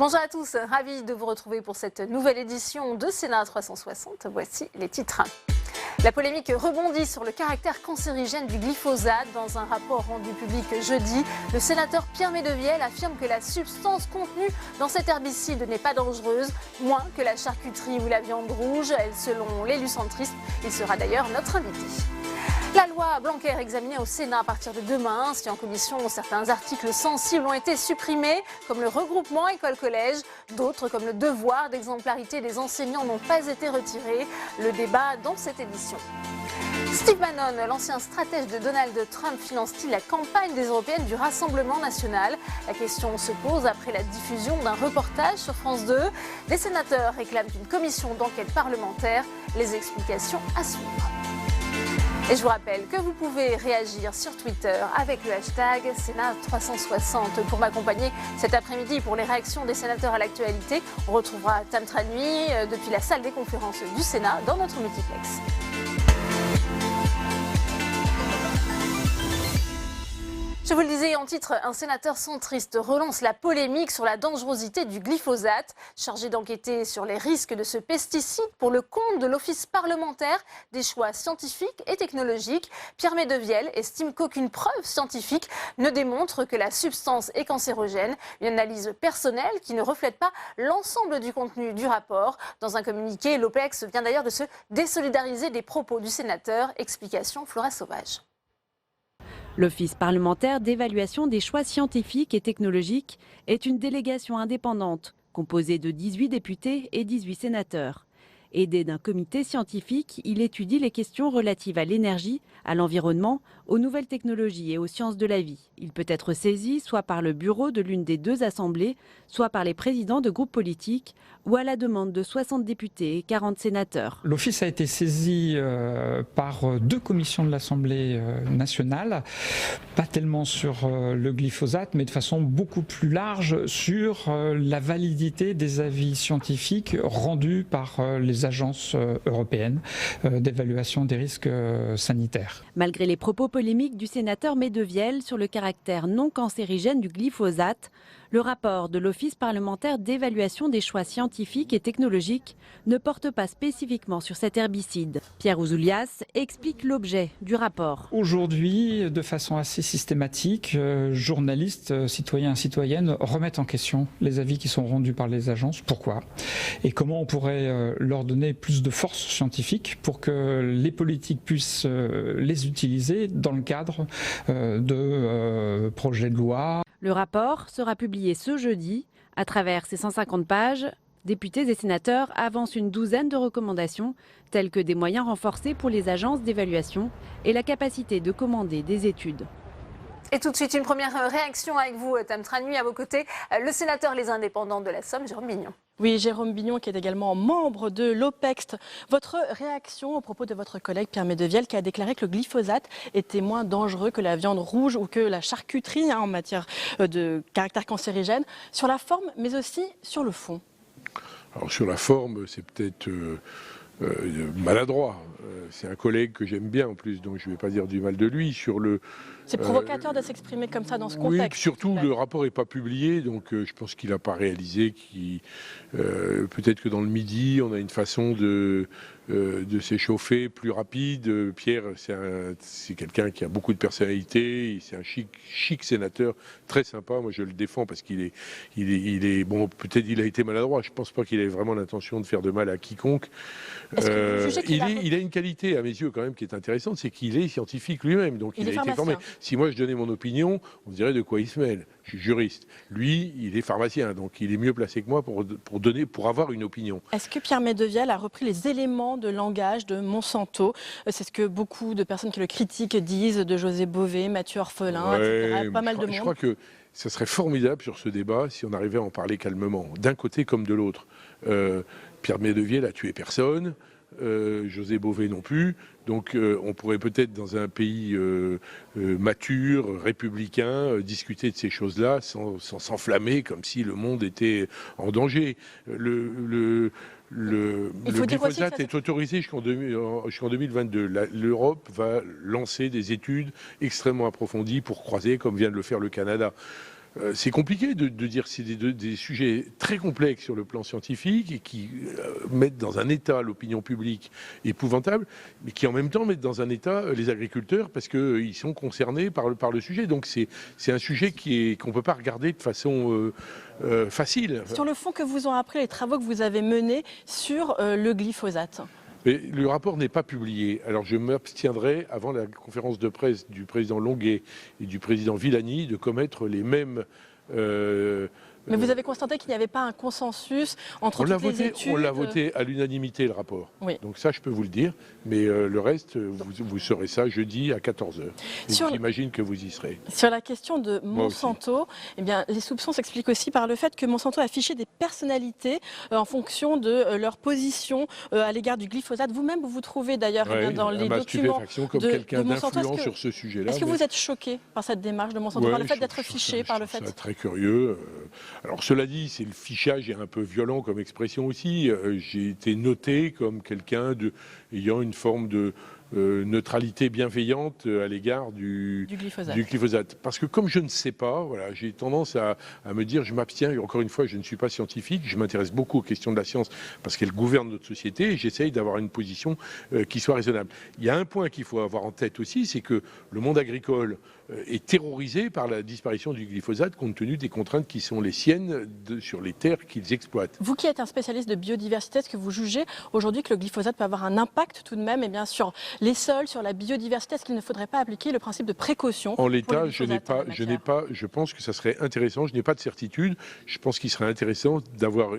Bonjour à tous, ravi de vous retrouver pour cette nouvelle édition de Sénat 360. Voici les titres. La polémique rebondit sur le caractère cancérigène du glyphosate. Dans un rapport rendu public jeudi, le sénateur Pierre Medevielle affirme que la substance contenue dans cet herbicide n'est pas dangereuse, moins que la charcuterie ou la viande rouge. Elle, selon l'élu centriste, il sera d'ailleurs notre invité. La loi Blanquer examinée au Sénat à partir de demain. Si en commission certains articles sensibles ont été supprimés, comme le regroupement école-collège, d'autres comme le devoir d'exemplarité des enseignants n'ont pas été retirés. Le débat dans cette édition. Steve Bannon, l'ancien stratège de Donald Trump, finance-t-il la campagne des Européennes du Rassemblement national? La question se pose après la diffusion d'un reportage sur France 2. Les sénateurs réclament une commission d'enquête parlementaire. Les explications à suivre. Et je vous rappelle que vous pouvez réagir sur Twitter avec le hashtag Sénat360 pour m'accompagner cet après-midi pour les réactions des sénateurs à l'actualité. On retrouvera Tam Tranui depuis la salle des conférences du Sénat dans notre multiplex. Je vous le disais en titre, un sénateur centriste relance la polémique sur la dangerosité du glyphosate. Chargé d'enquêter sur les risques de ce pesticide pour le compte de l'Office parlementaire des choix scientifiques et technologiques, Pierre Medevielle estime qu'aucune preuve scientifique ne démontre que la substance est cancérogène. Une analyse personnelle qui ne reflète pas l'ensemble du contenu du rapport. Dans un communiqué, l'OPEX vient d'ailleurs de se désolidariser des propos du sénateur. Explication Flora Sauvage. L'Office parlementaire d'évaluation des choix scientifiques et technologiques est une délégation indépendante composée de 18 députés et 18 sénateurs. Aidé d'un comité scientifique, il étudie les questions relatives à l'énergie, à l'environnement, aux nouvelles technologies et aux sciences de la vie. Il peut être saisi soit par le bureau de l'une des deux assemblées, soit par les présidents de groupes politiques ou à la demande de 60 députés et 40 sénateurs. L'Office a été saisi par deux commissions de l'Assemblée nationale, pas tellement sur le glyphosate, mais de façon beaucoup plus large sur la validité des avis scientifiques rendus par les agences européennes d'évaluation des risques sanitaires. Malgré les propos polémiques du sénateur Medevielle sur le caractère non cancérigène du glyphosate, le rapport de l'Office parlementaire d'évaluation des choix scientifiques et technologiques ne porte pas spécifiquement sur cet herbicide. Pierre Ouzoulias explique l'objet du rapport. Aujourd'hui, de façon assez systématique, journalistes, citoyens et citoyennes remettent en question les avis qui sont rendus par les agences. Pourquoi? Et comment on pourrait leur donner plus de force scientifique pour que les politiques puissent les utiliser dans le cadre de projets de loi. Le rapport sera publié ce jeudi. À travers ses 150 pages, députés et sénateurs avancent une douzaine de recommandations, telles que des moyens renforcés pour les agences d'évaluation et la capacité de commander des études. Et tout de suite, une première réaction avec vous, Tam Tranui, à vos côtés, le sénateur Les Indépendants de la Somme, Jérôme Bignon. Oui, Jérôme Bignon, qui est également membre de l'OPEX. Votre réaction au propos de votre collègue Pierre Medevielle, qui a déclaré que le glyphosate était moins dangereux que la viande rouge ou que la charcuterie en matière de caractère cancérigène, sur la forme, mais aussi sur le fond. Alors sur la forme, c'est peut-être maladroit. C'est un collègue que j'aime bien en plus, donc je ne vais pas dire du mal de lui. C'est provocateur de s'exprimer comme ça dans ce contexte. Oui, surtout le rapport n'est pas publié, donc je pense qu'il n'a pas réalisé. Peut-être que dans le Midi, on a une façon de s'échauffer plus rapide. Pierre, c'est quelqu'un qui a beaucoup de personnalité, c'est un chic sénateur, très sympa. Moi, je le défends parce qu'il est bon. Peut-être il a été maladroit. Je ne pense pas qu'il ait vraiment l'intention de faire de mal à quiconque. Il a une qualité à mes yeux quand même qui est intéressante, c'est qu'il est scientifique lui-même, donc il a été formé. Si moi je donnais mon opinion, on dirait de quoi il se mêle. Je suis juriste. Lui, il est pharmacien, donc il est mieux placé que moi pour avoir une opinion. Est-ce que Pierre Medevielle a repris les éléments de langage de Monsanto? C'est ce que beaucoup de personnes qui le critiquent disent de José Bové, Mathieu Orphelin, etc. Pas mal de monde. Je crois que ce serait formidable sur ce débat si on arrivait à en parler calmement, d'un côté comme de l'autre. Pierre Medevielle a tué personne. José Bové non plus. Donc on pourrait peut-être dans un pays mature, républicain, discuter de ces choses-là sans s'enflammer comme si le monde était en danger. Le glyphosate est autorisé jusqu'en 2022. L'Europe va lancer des études extrêmement approfondies pour croiser, comme vient de le faire le Canada. c'est compliqué de dire que c'est des sujets très complexes sur le plan scientifique et qui mettent dans un état l'opinion publique épouvantable, mais qui en même temps mettent dans un état les agriculteurs parce qu'ils sont concernés par le sujet. Donc c'est un sujet qu'on ne peut pas regarder de façon facile. Sur le fond, que vous ont appris les travaux que vous avez menés sur le glyphosate? Mais le rapport n'est pas publié. Alors je m'abstiendrai, avant la conférence de presse du président Longuet et du président Villani, de commettre les mêmes... Mais vous avez constaté qu'il n'y avait pas un consensus entre toutes les études? On l'a voté à l'unanimité, le rapport. Oui. Donc ça, je peux vous le dire. Mais le reste, vous saurez ça jeudi à 14h. J'imagine que vous y serez. Sur la question de Monsanto, eh bien, les soupçons s'expliquent aussi par le fait que Monsanto a affiché des personnalités en fonction de leur position à l'égard du glyphosate. Vous-même, vous vous trouvez d'ailleurs dans les documents comme quelqu'un de Monsanto. d'influent sur ce sujet-là. Est-ce que vous êtes choqué par cette démarche de Monsanto, par le fait d'être fiché, par le fait... C'est très curieux. Alors cela dit, c'est le fichage est un peu violent comme expression aussi. J'ai été noté comme quelqu'un ayant une forme de neutralité bienveillante à l'égard du glyphosate. Parce que comme je ne sais pas, voilà, j'ai tendance à me dire, je m'abstiens. Encore une fois, je ne suis pas scientifique, je m'intéresse beaucoup aux questions de la science parce qu'elle gouverne notre société et j'essaye d'avoir une position qui soit raisonnable. Il y a un point qu'il faut avoir en tête aussi, c'est que le monde agricole est terrorisé par la disparition du glyphosate compte tenu des contraintes qui sont les siennes sur les terres qu'ils exploitent. Vous qui êtes un spécialiste de biodiversité, est-ce que vous jugez aujourd'hui que le glyphosate peut avoir un impact tout de même sur les sols, sur la biodiversité? Est-ce qu'il ne faudrait pas appliquer le principe de précaution? En l'état, je pense que ça serait intéressant, je n'ai pas de certitude, je pense qu'il serait intéressant d'avoir...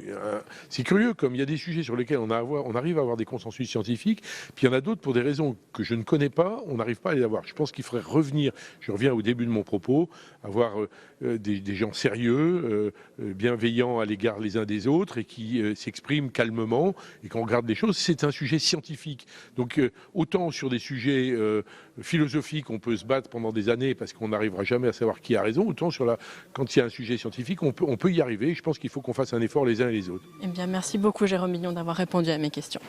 C'est curieux, comme il y a des sujets sur lesquels on arrive à avoir des consensus scientifiques, puis il y en a d'autres pour des raisons que je ne connais pas, on n'arrive pas à les avoir. Je pense qu'il faudrait revenir, je reviens au début de mon propos, avoir des gens sérieux, bienveillants à l'égard les uns des autres et qui s'expriment calmement et qu'on regarde les choses. C'est un sujet scientifique. Donc autant sur des sujets philosophiques, on peut se battre pendant des années parce qu'on n'arrivera jamais à savoir qui a raison, autant quand il y a un sujet scientifique, on peut y arriver. Je pense qu'il faut qu'on fasse un effort les uns et les autres. Eh bien, merci beaucoup Jérôme Bignon d'avoir répondu à mes questions.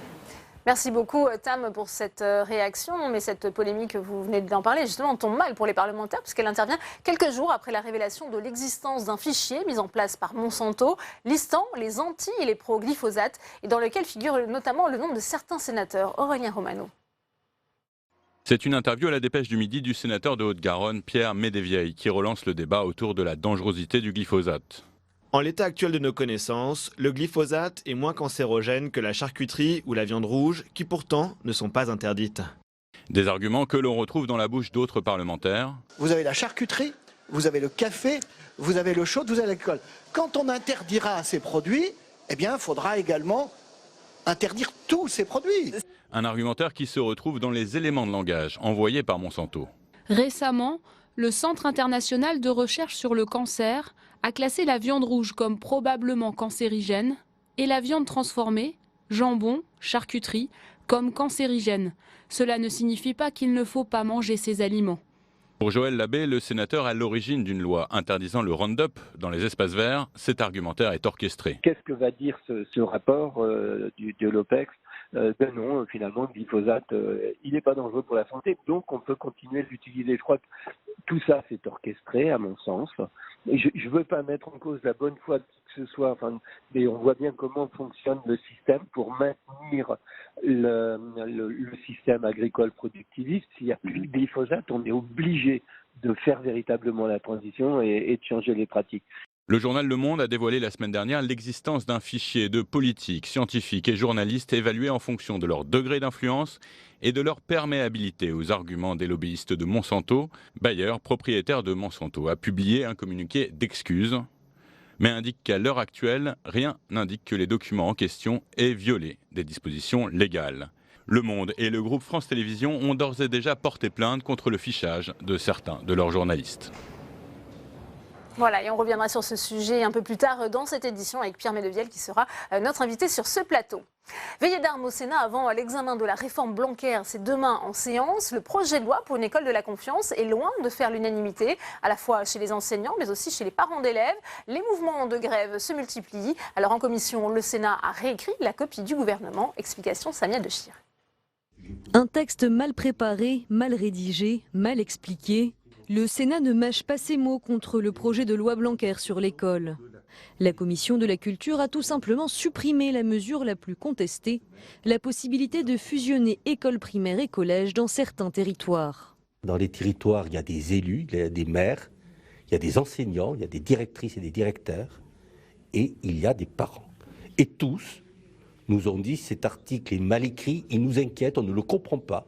Merci beaucoup Tam pour cette réaction, mais cette polémique, vous venez d'en parler, justement tombe mal pour les parlementaires puisqu'elle intervient quelques jours après la révélation de l'existence d'un fichier mis en place par Monsanto listant les anti et les pro-glyphosate et dans lequel figure notamment le nom de certains sénateurs. Aurélien Romano. C'est une interview à la Dépêche du Midi du sénateur de Haute-Garonne, Pierre Médévieille, qui relance le débat autour de la dangerosité du glyphosate. En l'état actuel de nos connaissances, le glyphosate est moins cancérogène que la charcuterie ou la viande rouge, qui pourtant ne sont pas interdites. Des arguments que l'on retrouve dans la bouche d'autres parlementaires. Vous avez la charcuterie, vous avez le café, vous avez le chaud, vous avez l'alcool. Quand on interdira ces produits, eh bien, il faudra également interdire tous ces produits. Un argumentaire qui se retrouve dans les éléments de langage envoyés par Monsanto. Récemment, le Centre international de recherche sur le cancer a classé la viande rouge comme probablement cancérigène et la viande transformée, jambon, charcuterie, comme cancérigène. Cela ne signifie pas qu'il ne faut pas manger ces aliments. Pour Joël Labbé, le sénateur à l'origine d'une loi interdisant le Roundup dans les espaces verts, cet argumentaire est orchestré. Qu'est-ce que va dire ce rapport de l'OPEX? Non, finalement, le glyphosate, il n'est pas dangereux pour la santé, donc on peut continuer de l'utiliser. Je crois que tout ça, c'est orchestré, à mon sens. Et je ne veux pas mettre en cause la bonne foi de qui que ce soit, mais on voit bien comment fonctionne le système pour maintenir le système agricole productiviste. S'il n'y a plus de glyphosate, on est obligé de faire véritablement la transition et de changer les pratiques. Le journal Le Monde a dévoilé la semaine dernière l'existence d'un fichier de politiques, scientifiques et journalistes évalués en fonction de leur degré d'influence et de leur perméabilité aux arguments des lobbyistes de Monsanto. Bayer, propriétaire de Monsanto, a publié un communiqué d'excuses, mais indique qu'à l'heure actuelle, rien n'indique que les documents en question aient violé des dispositions légales. Le Monde et le groupe France Télévisions ont d'ores et déjà porté plainte contre le fichage de certains de leurs journalistes. Voilà, et on reviendra sur ce sujet un peu plus tard dans cette édition avec Pierre Médévieille qui sera notre invité sur ce plateau. Veillée d'armes au Sénat avant l'examen de la réforme Blanquer, c'est demain en séance. Le projet de loi pour une école de la confiance est loin de faire l'unanimité, à la fois chez les enseignants mais aussi chez les parents d'élèves. Les mouvements de grève se multiplient. Alors en commission, le Sénat a réécrit la copie du gouvernement. Explication Samia Dechir. Un texte mal préparé, mal rédigé, mal expliqué. Le Sénat ne mâche pas ses mots contre le projet de loi Blanquer sur l'école. La commission de la culture a tout simplement supprimé la mesure la plus contestée, la possibilité de fusionner école primaire et collège dans certains territoires. Dans les territoires, il y a des élus, il y a des maires, il y a des enseignants, il y a des directrices et des directeurs, et il y a des parents. Et tous nous ont dit cet article est mal écrit, il nous inquiète, on ne le comprend pas.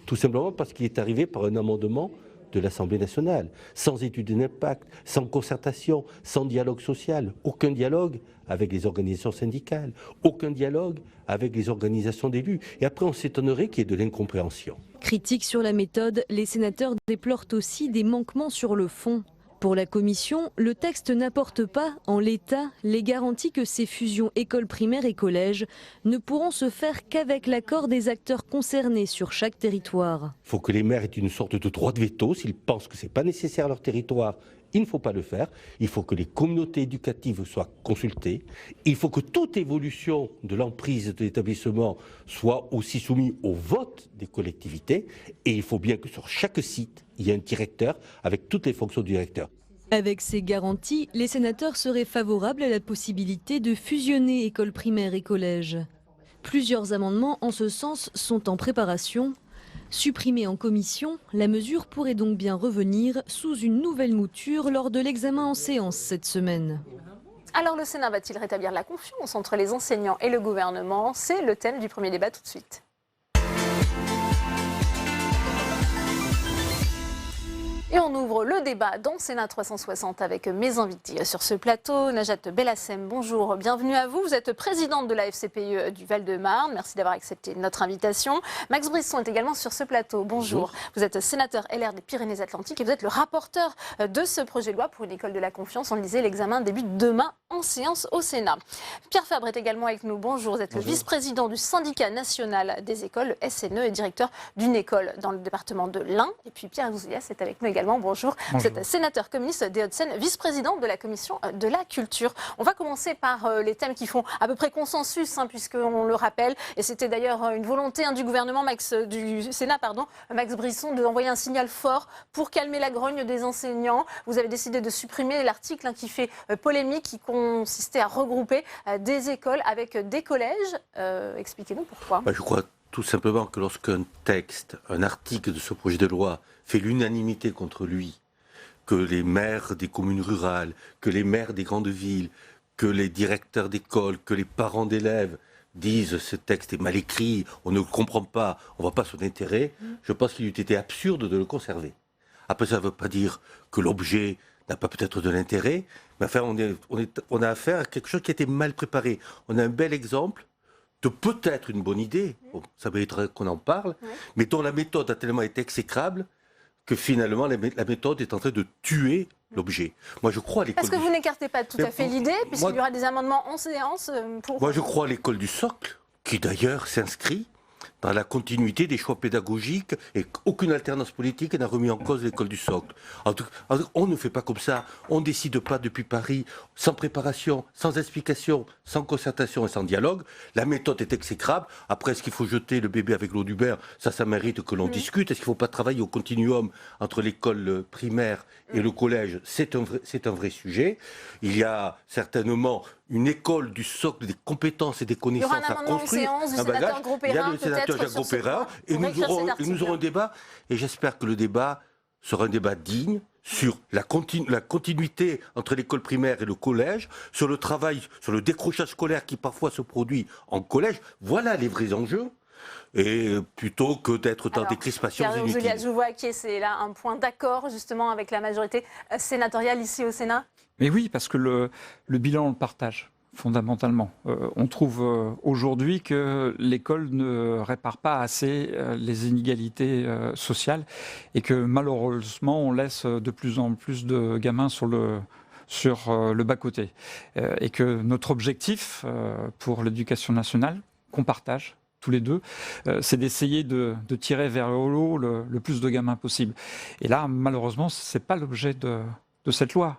Tout simplement parce qu'il est arrivé par un amendement de l'Assemblée nationale, sans étude d'impact, sans concertation, sans dialogue social, aucun dialogue avec les organisations syndicales, aucun dialogue avec les organisations d'élus. Et après, on s'étonnerait qu'il y ait de l'incompréhension. Critiques sur la méthode, les sénateurs déplorent aussi des manquements sur le fond. Pour la commission, le texte n'apporte pas, en l'état, les garanties que ces fusions écoles primaires et collèges ne pourront se faire qu'avec l'accord des acteurs concernés sur chaque territoire. Il faut que les maires aient une sorte de droit de veto. S'ils pensent que ce n'est pas nécessaire à leur territoire, il ne faut pas le faire. Il faut que les communautés éducatives soient consultées. Il faut que toute évolution de l'emprise de l'établissement soit aussi soumise au vote des collectivités. Et il faut bien que sur chaque site, il y ait un directeur avec toutes les fonctions du directeur. Avec ces garanties, les sénateurs seraient favorables à la possibilité de fusionner écoles primaires et collèges. Plusieurs amendements en ce sens sont en préparation. Supprimée en commission, la mesure pourrait donc bien revenir sous une nouvelle mouture lors de l'examen en séance cette semaine. Alors le Sénat va-t-il rétablir la confiance entre les enseignants et le gouvernement? C'est le thème du premier débat tout de suite. Et on ouvre le débat dans Sénat 360 avec mes invités sur ce plateau. Najat Belhacem, bonjour, bienvenue à vous. Vous êtes présidente de la FCPE du Val-de-Marne. Merci d'avoir accepté notre invitation. Max Brisson est également sur ce plateau. Bonjour. Vous êtes sénateur LR des Pyrénées-Atlantiques et vous êtes le rapporteur de ce projet de loi pour une école de la confiance. On le disait, l'examen débute demain en séance au Sénat. Pierre Fabre est également avec nous. Bonjour. Vous êtes le vice-président du syndicat national des écoles, le SNE, et directeur d'une école dans le département de l'Ain. Et puis Pierre Ouzoulias est avec nous également. Bonjour. Vous êtes sénateur communiste des Hauts-de-Seine, vice-président de la commission de la culture. On va commencer par les thèmes qui font à peu près consensus, puisqu'on le rappelle, et c'était d'ailleurs une volonté du gouvernement, du Sénat, Max Brisson, d'envoyer un signal fort pour calmer la grogne des enseignants. Vous avez décidé de supprimer l'article qui fait polémique, qui consistait à regrouper des écoles avec des collèges. Expliquez-nous pourquoi. Je crois tout simplement que lorsqu'un texte, un article de ce projet de loi fait l'unanimité contre lui, que les maires des communes rurales, que les maires des grandes villes, que les directeurs d'école, que les parents d'élèves disent ce texte est mal écrit, on ne le comprend pas, on ne voit pas son intérêt, je pense qu'il eût été absurde de le conserver. Après, ça ne veut pas dire que l'objet n'a pas peut-être de l'intérêt, mais enfin, on a affaire à quelque chose qui a été mal préparé. On a un bel exemple de peut-être une bonne idée, bon, ça mériterait qu'on en parle, mais dont la méthode a tellement été exécrable que finalement la méthode est en train de tuer l'objet. Moi, je crois à l'école. Est-ce que vous n'écartez pas tout à fait l'idée, puisqu'il y aura des amendements en séance pour... Moi, je crois à l'école du socle, qui d'ailleurs s'inscrit dans la continuité des choix pédagogiques et aucune alternance politique n'a remis en cause l'école du socle. En tout cas, on ne fait pas comme ça, on ne décide pas depuis Paris, sans préparation, sans explication, sans concertation et sans dialogue. La méthode est exécrable. Après, est-ce qu'il faut jeter le bébé avec l'eau du bain? Ça mérite que l'on discute. Est-ce qu'il ne faut pas travailler au continuum entre l'école primaire et le collège? C'est un vrai sujet. Il y a certainement une école du socle des compétences et des connaissances à construire. Il y aura un amendement en séance du sénateur Grosperrin, il y a le sénateur Jacques Grosperrin, et nous aurons un débat. Et j'espère que le débat sera un débat digne sur la continuité entre l'école primaire et le collège, sur le travail, sur le décrochage scolaire qui parfois se produit en collège. Voilà les vrais enjeux. Et plutôt que d'être dans des crispations inutiles. Je vois que c'est là un point d'accord justement avec la majorité sénatoriale ici au Sénat. Mais oui, parce que le bilan, on le partage fondamentalement. On trouve aujourd'hui que l'école ne répare pas assez les inégalités sociales et que malheureusement, on laisse de plus en plus de gamins sur le bas-côté. Et que notre objectif pour l'éducation nationale, qu'on partage tous les deux, c'est d'essayer de tirer vers le haut le plus de gamins possible. Et là, malheureusement, ce n'est pas l'objet de de cette loi.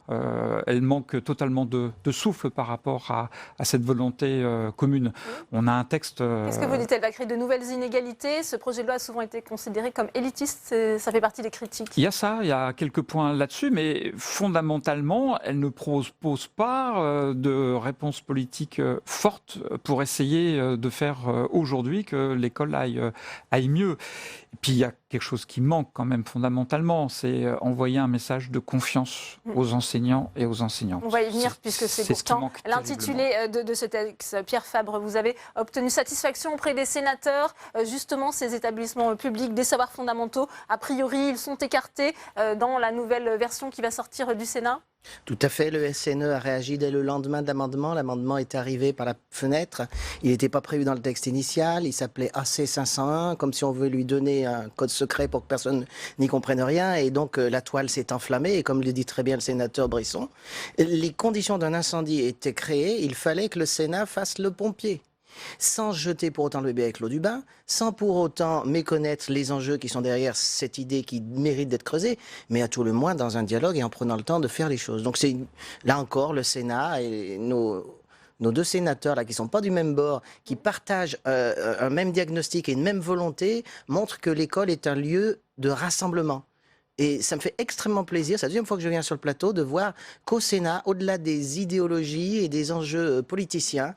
Elle manque totalement de souffle par rapport à cette volonté commune. On a un texte... Qu'est-ce que vous dites? Elle va créer de nouvelles inégalités. Ce projet de loi a souvent été considéré comme élitiste. Ça fait partie des critiques. Il y a ça, il y a quelques points là-dessus, mais fondamentalement, elle ne propose pas de réponse politique forte pour essayer de faire aujourd'hui que l'école aille mieux. Et puis il y a quelque chose qui manque quand même fondamentalement, c'est envoyer un message de confiance aux enseignants et aux enseignantes. On va y venir puisque c'est pourtant l'intitulé de ce texte. Pierre Fabre, vous avez obtenu satisfaction auprès des sénateurs. Justement, ces établissements publics des savoirs fondamentaux, a priori, ils sont écartés dans la nouvelle version qui va sortir du Sénat? Tout à fait, le SNE a réagi dès le lendemain de l'amendement. L'amendement est arrivé par la fenêtre. Il n'était pas prévu dans le texte initial. Il s'appelait AC501, comme si on voulait lui donner un code secret pour que personne n'y comprenne rien. Et donc la toile s'est enflammée. Et comme le dit très bien le sénateur Brisson, les conditions d'un incendie étaient créées. Il fallait que le Sénat fasse le pompier, sans jeter pour autant le bébé avec l'eau du bain, sans pour autant méconnaître les enjeux qui sont derrière cette idée qui mérite d'être creusée, mais à tout le moins dans un dialogue et en prenant le temps de faire les choses. Donc c'est là encore le Sénat et nos deux sénateurs là qui sont pas du même bord, qui partagent un même diagnostic et une même volonté, montrent que l'école est un lieu de rassemblement. Et ça me fait extrêmement plaisir, c'est la deuxième fois que je viens sur le plateau, de voir qu'au Sénat, au-delà des idéologies et des enjeux politiciens,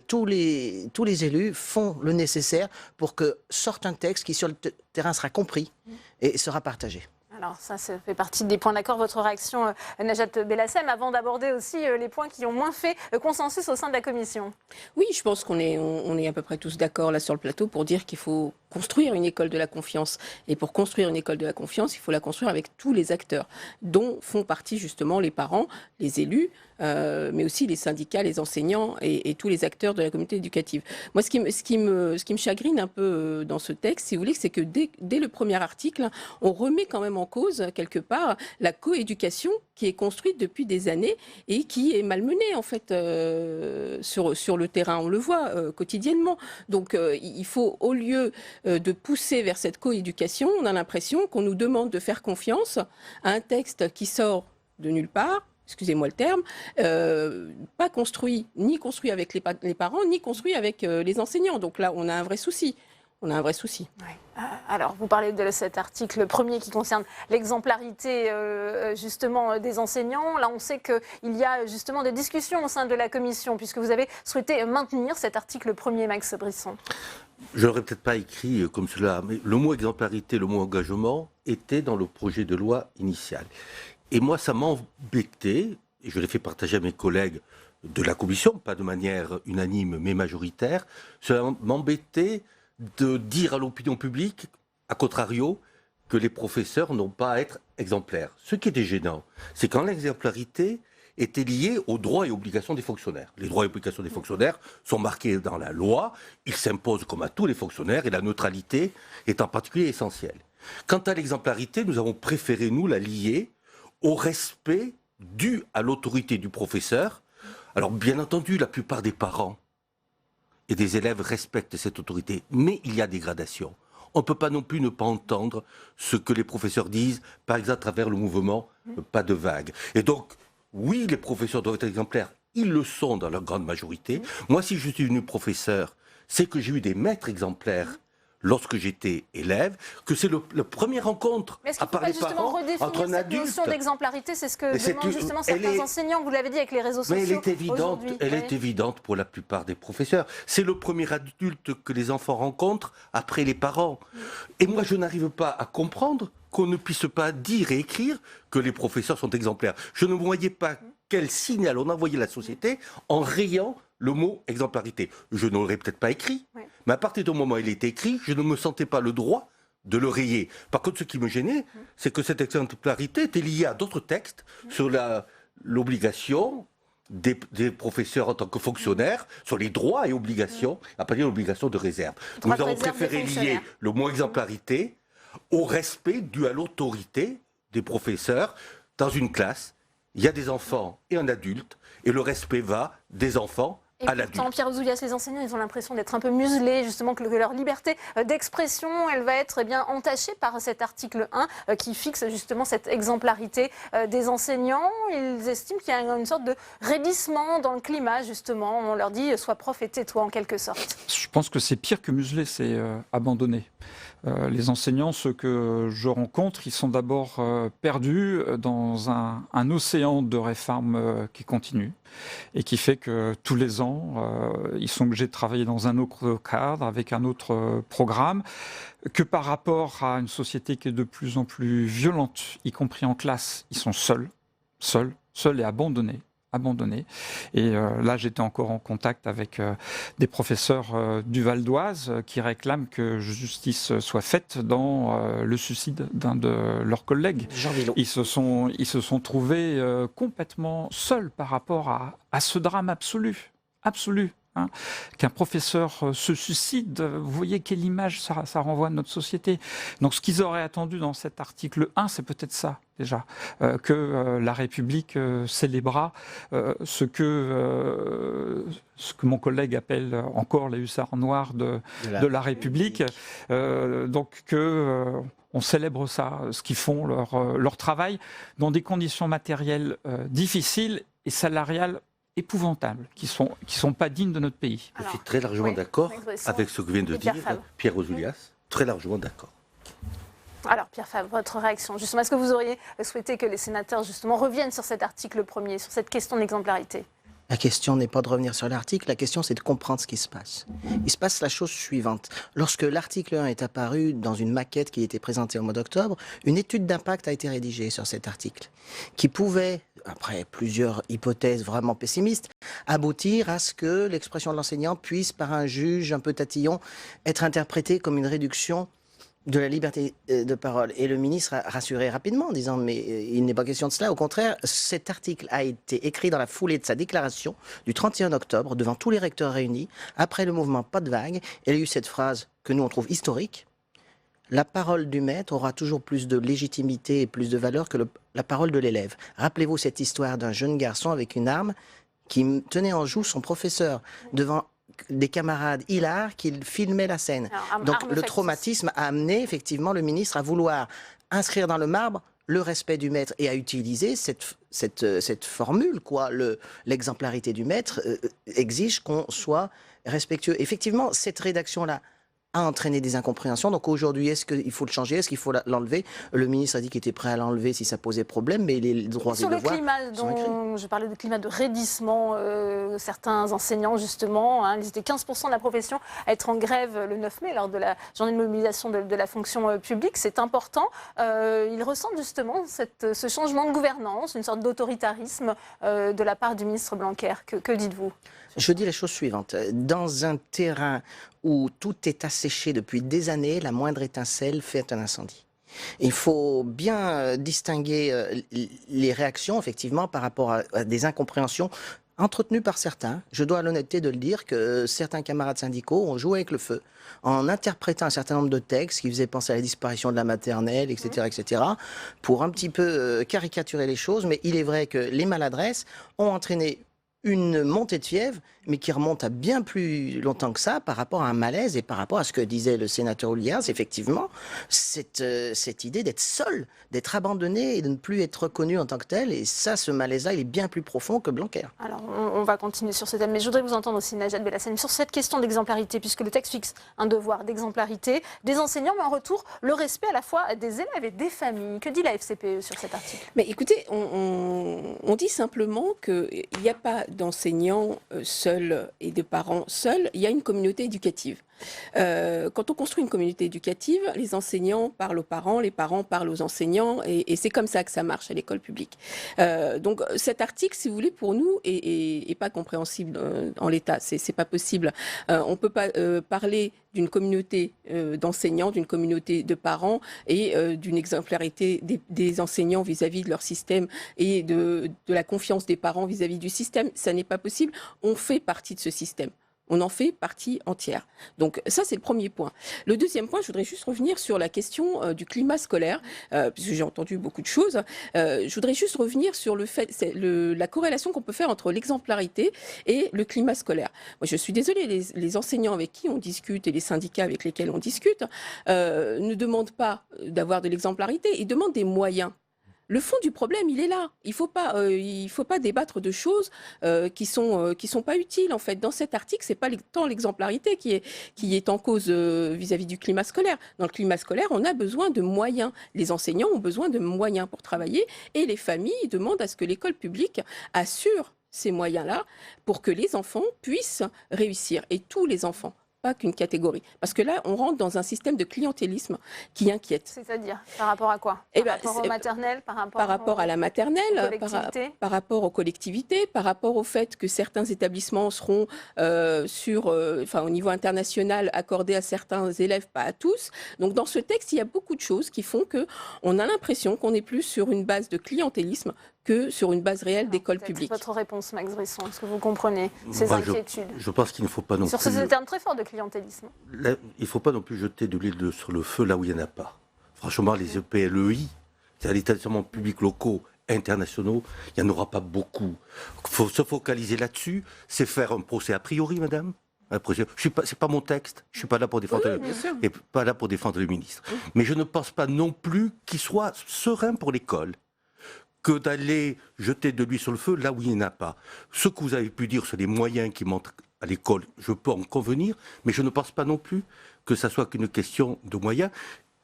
tous les élus font le nécessaire pour que sorte un texte qui sur le terrain sera compris et sera partagé. Alors ça fait partie des points d'accord. Votre réaction, Najat Bellassem, avant d'aborder aussi les points qui ont moins fait consensus au sein de la commission. Oui, je pense qu'on est à peu près tous d'accord là sur le plateau pour dire qu'il faut construire une école de la confiance. Et pour construire une école de la confiance, il faut la construire avec tous les acteurs, dont font partie justement les parents, les élus, mais aussi les syndicats, les enseignants et tous les acteurs de la communauté éducative. Moi, ce qui me chagrine un peu dans ce texte, si vous voulez, c'est que dès le premier article, on remet quand même en cause, quelque part, la coéducation qui est construite depuis des années et qui est malmenée, en fait, sur le terrain. On le voit quotidiennement. Donc, il faut, au lieu de pousser vers cette coéducation, on a l'impression qu'on nous demande de faire confiance à un texte qui sort de nulle part, excusez-moi le terme, pas construit, ni construit avec les parents, ni construit avec les enseignants. Donc là, on a un vrai souci. On a un vrai souci. Ouais. Alors, vous parlez de cet article premier qui concerne l'exemplarité justement des enseignants. Là, on sait qu'il y a justement des discussions au sein de la commission, puisque vous avez souhaité maintenir cet article premier, Max Brisson. Je n'aurais peut-être pas écrit comme cela, mais le mot exemplarité, le mot engagement était dans le projet de loi initial. Et moi, ça m'embêtait, et je l'ai fait partager à mes collègues de la commission, pas de manière unanime, mais majoritaire, ça m'embêtait de dire à l'opinion publique, à contrario, que les professeurs n'ont pas à être exemplaires. Ce qui était gênant, c'est quand l'exemplarité était liée aux droits et obligations des fonctionnaires. Les droits et obligations des fonctionnaires sont marqués dans la loi, ils s'imposent comme à tous les fonctionnaires, et la neutralité est en particulier essentielle. Quant à l'exemplarité, nous avons préféré, nous, la lier au respect dû à l'autorité du professeur. Alors, bien entendu, la plupart des parents et des élèves respectent cette autorité, mais il y a des gradations. On ne peut pas non plus ne pas entendre ce que les professeurs disent, par exemple à travers le mouvement Pas de vague. Et donc, oui, les professeurs doivent être exemplaires, ils le sont dans leur grande majorité. Moi, si je suis devenu professeur, c'est que j'ai eu des maîtres exemplaires lorsque j'étais élève, que c'est la première rencontre à part les parents entre un adulte. Cette notion d'exemplarité, c'est ce que demandent justement certains enseignants, vous l'avez dit avec les réseaux sociaux. Mais elle est évidente pour la plupart des professeurs. C'est le premier adulte que les enfants rencontrent après les parents. Et moi, je n'arrive pas à comprendre qu'on ne puisse pas dire et écrire que les professeurs sont exemplaires. Je ne voyais pas quel signal on envoyait à la société en rayant le mot exemplarité. Je ne l'aurais peut-être pas écrit, mais à partir du moment où il était écrit, je ne me sentais pas le droit de le rayer. Par contre, ce qui me gênait, c'est que cette exemplarité était liée à d'autres textes sur l'obligation des professeurs en tant que fonctionnaires, sur les droits et obligations, à partir de l'obligation de réserve. Nous avons préféré lier le mot exemplarité au respect dû à l'autorité des professeurs. Dans une classe, il y a des enfants et un adulte, et le respect va des enfants Et pourtant, Pierre Ouzoulias, les enseignants, ils ont l'impression d'être un peu muselés, justement, que leur liberté d'expression, elle va être entachée par cet article 1 qui fixe justement cette exemplarité des enseignants. Ils estiment qu'il y a une sorte de raidissement dans le climat, justement. On leur dit « sois prof et tais-toi » en quelque sorte. Je pense que c'est pire que museler, c'est abandonner. Les enseignants, ceux que je rencontre, ils sont d'abord perdus dans un océan de réformes qui continue et qui fait que tous les ans, ils sont obligés de travailler dans un autre cadre, avec un autre programme, que par rapport à une société qui est de plus en plus violente, y compris en classe, ils sont seuls et abandonnés. Et là, j'étais encore en contact avec des professeurs du Val d'Oise qui réclament que justice soit faite dans le suicide d'un de leurs collègues. Jean Villot. Ils se sont trouvés complètement seuls par rapport à ce drame absolu. Hein, qu'un professeur se suicide, vous voyez quelle image ça renvoie à notre société. Donc ce qu'ils auraient attendu dans cet article 1, c'est peut-être ça déjà, que la République célébrera ce que mon collègue appelle encore les hussards noirs de la République. Donc que... on célèbre ça, ce qu'ils font, leur travail, dans des conditions matérielles difficiles et salariales épouvantables, qui sont pas dignes de notre pays. Je suis très largement d'accord avec ce que vient de dire Pierre Ouzoulias, très largement d'accord. Alors Pierre Fabre, votre réaction, justement, est-ce que vous auriez souhaité que les sénateurs justement reviennent sur cet article premier, sur cette question d'exemplarité ? La question n'est pas de revenir sur l'article, la question c'est de comprendre ce qui se passe. Il se passe la chose suivante. Lorsque l'article 1 est apparu dans une maquette qui était présentée au mois d'octobre, une étude d'impact a été rédigée sur cet article, qui pouvait, après plusieurs hypothèses vraiment pessimistes, aboutir à ce que l'expression de l'enseignant puisse, par un juge un peu tatillon, être interprétée comme une réduction de la liberté de parole. Et le ministre a rassuré rapidement en disant mais il n'est pas question de cela. Au contraire, cet article a été écrit dans la foulée de sa déclaration du 31 octobre devant tous les recteurs réunis, après le mouvement Pas de vague. Et il y a eu cette phrase que nous on trouve historique. La parole du maître aura toujours plus de légitimité et plus de valeur que la parole de l'élève. Rappelez-vous cette histoire d'un jeune garçon avec une arme qui tenait en joue son professeur devant des camarades hilars qui filmaient la scène. Donc le traumatisme a amené effectivement le ministre à vouloir inscrire dans le marbre le respect du maître et à utiliser cette formule, quoi. L'exemplarité du maître exige qu'on soit respectueux. Effectivement, cette rédaction-là a entraîné des incompréhensions. Donc aujourd'hui, est-ce qu'il faut le changer? Est-ce qu'il faut l'enlever? Le ministre a dit qu'il était prêt à l'enlever si ça posait problème, mais les droits et devoirs sont écrits. Dont je parlais de climat de raidissement, certains enseignants justement, ils étaient 15% de la profession à être en grève le 9 mai lors de la journée de mobilisation de la fonction publique. C'est important. Ils ressentent justement ce changement de gouvernance, une sorte d'autoritarisme de la part du ministre Blanquer. Que dites-vous? Je dis les choses suivantes. Dans un terrain où tout est asséché depuis des années, la moindre étincelle fait un incendie. Il faut bien distinguer les réactions, effectivement, par rapport à des incompréhensions entretenues par certains. Je dois à l'honnêteté de le dire que certains camarades syndicaux ont joué avec le feu en interprétant un certain nombre de textes qui faisaient penser à la disparition de la maternelle, etc., pour un petit peu caricaturer les choses. Mais il est vrai que les maladresses ont entraîné une montée de fièvre, mais qui remonte à bien plus longtemps que ça, par rapport à un malaise et par rapport à ce que disait le sénateur Ouzoulias, effectivement, cette idée d'être seul, d'être abandonné et de ne plus être reconnu en tant que tel. Et ça, ce malaise-là, il est bien plus profond que Blanquer. Alors, on va continuer sur ce thème, mais je voudrais vous entendre aussi, Najat Bellassem, sur cette question d'exemplarité, puisque le texte fixe un devoir d'exemplarité des enseignants, mais en retour, le respect à la fois des élèves et des familles. Que dit la FCPE sur cet article? Mais écoutez, on dit simplement qu'il n'y a pas d'enseignants seuls et de parents seuls, il y a une communauté éducative. Quand on construit une communauté éducative, les enseignants parlent aux parents, les parents parlent aux enseignants, et c'est comme ça que ça marche à l'école publique. Donc cet article, si vous voulez, pour nous, est pas compréhensible en l'état. C'est pas possible. On peut pas parler d'une communauté d'enseignants, d'une communauté de parents et d'une exemplarité des enseignants vis-à-vis de leur système et de la confiance des parents vis-à-vis du système. Ça n'est pas possible. On fait partie de ce système. On en fait partie entière. Donc ça, c'est le premier point. Le deuxième point, je voudrais juste revenir sur la question du climat scolaire, puisque j'ai entendu beaucoup de choses. Je voudrais juste revenir sur le fait, la corrélation qu'on peut faire entre l'exemplarité et le climat scolaire. Moi, je suis désolée, les enseignants avec qui on discute et les syndicats avec lesquels on discute ne demandent pas d'avoir de l'exemplarité, ils demandent des moyens. Le fond du problème, il est là. Il faut pas débattre de choses qui sont pas utiles. En fait, dans cet article, c'est pas tant l'exemplarité qui est en cause vis-à-vis du climat scolaire. Dans le climat scolaire, on a besoin de moyens. Les enseignants ont besoin de moyens pour travailler, et les familles demandent à ce que l'école publique assure ces moyens-là pour que les enfants puissent réussir, et tous les enfants. Pas qu'une catégorie. Parce que là, on rentre dans un système de clientélisme qui inquiète. C'est-à-dire, par rapport à quoi? Par rapport au maternel, par rapport à la maternelle, par rapport aux collectivités, par rapport au fait que certains établissements seront au niveau international accordés à certains élèves, pas à tous. Donc dans ce texte, il y a beaucoup de choses qui font qu'on a l'impression qu'on est plus sur une base de clientélisme que sur une base réelle d'école publique. Votre réponse, Max Brisson, est-ce que vous comprenez ces inquiétudes? Je pense qu'il ne faut pas non plus... Sur ce terme très fort de clientélisme. Il ne faut pas non plus jeter de l'huile sur le feu là où il n'y en a pas. Franchement, les EPLEI, c'est-à-dire les établissements publics locaux, internationaux, il n'y en aura pas beaucoup. Il faut se focaliser là-dessus, c'est faire un procès a priori, madame. C'est pas mon texte, je suis pas là pour défendre pas là pour défendre le ministre. Mais je ne pense pas non plus qu'il soit serein pour l'école que d'aller jeter de l'huile sur le feu là où il n'y en a pas. Ce que vous avez pu dire sur les moyens qui manquent à l'école, je peux en convenir, mais je ne pense pas non plus que ça soit qu'une question de moyens.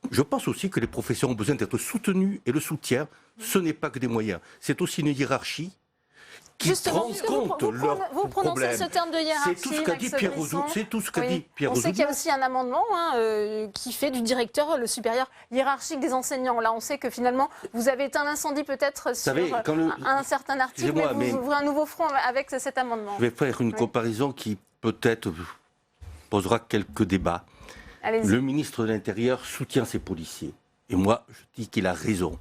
Je pense aussi que les professeurs ont besoin d'être soutenus, et le soutien, ce n'est pas que des moyens, c'est aussi une hiérarchie qui prend en compte leurs problèmes. Ce terme de hiérarchie, c'est tout ce qu'a dit Pierre Ouzou. C'est tout ce qu'a dit Pierre Ouzou. On sait qu'il y a aussi un amendement qui fait du directeur le supérieur hiérarchique des enseignants. Là, on sait que finalement, vous avez éteint l'incendie peut-être sur un certain article, mais vous ouvrez un nouveau front avec cet amendement. Je vais faire une comparaison qui peut-être posera quelques débats. Le ministre de l'Intérieur soutient ses policiers. Et moi, je dis qu'il a raison.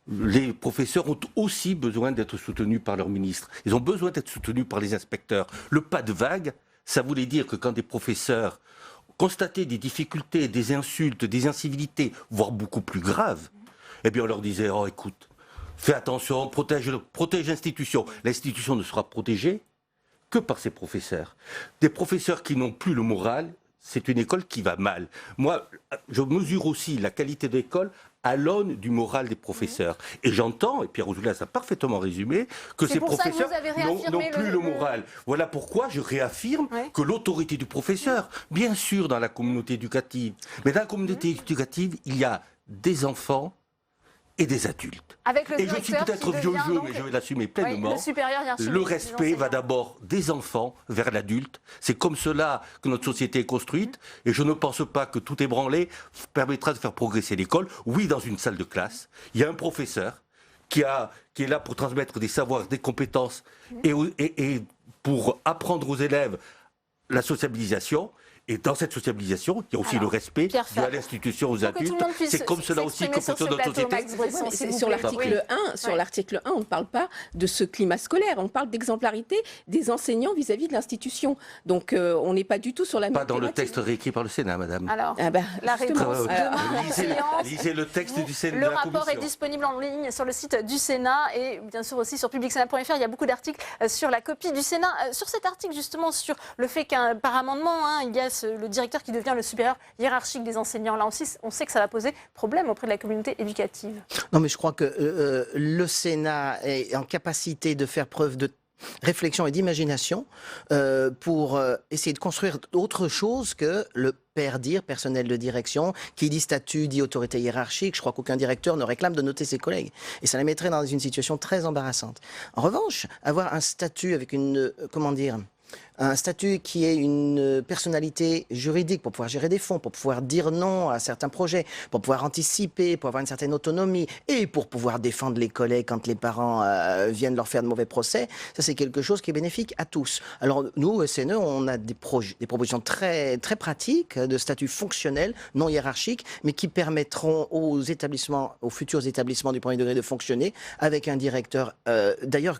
Les professeurs ont aussi besoin d'être soutenus par leur ministre. Ils ont besoin d'être soutenus par les inspecteurs. Le pas de vague, ça voulait dire que quand des professeurs constataient des difficultés, des insultes, des incivilités, voire beaucoup plus graves, eh bien on leur disait « Oh écoute, fais attention, protège l'institution ». L'institution ne sera protégée que par ces professeurs. Des professeurs qui n'ont plus le moral, c'est une école qui va mal. Moi, je mesure aussi la qualité de l'école à l'aune du moral des professeurs. Et j'entends, et Pierre Ouzoulias a parfaitement résumé, que ces professeurs n'ont plus le moral. Voilà pourquoi je réaffirme que l'autorité du professeur, bien sûr dans la communauté éducative, mais dans la communauté éducative, il y a des enfants et des adultes. Et je suis peut-être vieux jeu, mais je vais l'assumer pleinement. Le respect va d'abord des enfants vers l'adulte. C'est comme cela que notre société est construite. Et je ne pense pas que tout ébranlé permettra de faire progresser l'école. Oui, dans une salle de classe, il y a un professeur qui est là pour transmettre des savoirs, des compétences et pour apprendre aux élèves la sociabilisation. Et dans cette sociabilisation, il y a aussi le respect de l'institution aux adultes. C'est comme cela aussi que fonctionne notre société. Sur l'article 1, on ne parle pas de ce climat scolaire. On parle d'exemplarité des enseignants vis-à-vis de l'institution. Donc on n'est pas du tout sur la même Pas dans le texte réécrit par le Sénat, madame. Alors, la réponse lisez le texte du Sénat. Le rapport est disponible en ligne sur le site du Sénat et bien sûr aussi sur publicsénat.fr. Il y a beaucoup d'articles sur la copie du Sénat. Sur cet article, justement, sur le fait par amendement, il y a le directeur qui devient le supérieur hiérarchique des enseignants. Là aussi, on sait que ça va poser problème auprès de la communauté éducative. Non, mais je crois que le Sénat est en capacité de faire preuve de réflexion et d'imagination pour essayer de construire autre chose que le PERDIR, personnel de direction, qui dit statut, dit autorité hiérarchique. Je crois qu'aucun directeur ne réclame de noter ses collègues. Et ça les mettrait dans une situation très embarrassante. En revanche, avoir un statut avec un statut qui ait une personnalité juridique pour pouvoir gérer des fonds, pour pouvoir dire non à certains projets, pour pouvoir anticiper, pour avoir une certaine autonomie et pour pouvoir défendre les collègues quand les parents viennent leur faire de mauvais procès, ça c'est quelque chose qui est bénéfique à tous. Alors nous, au SNE, on a des propositions très, très pratiques de statut fonctionnel, non hiérarchique, mais qui permettront aux futurs établissements du premier degré de fonctionner avec un directeur. D'ailleurs,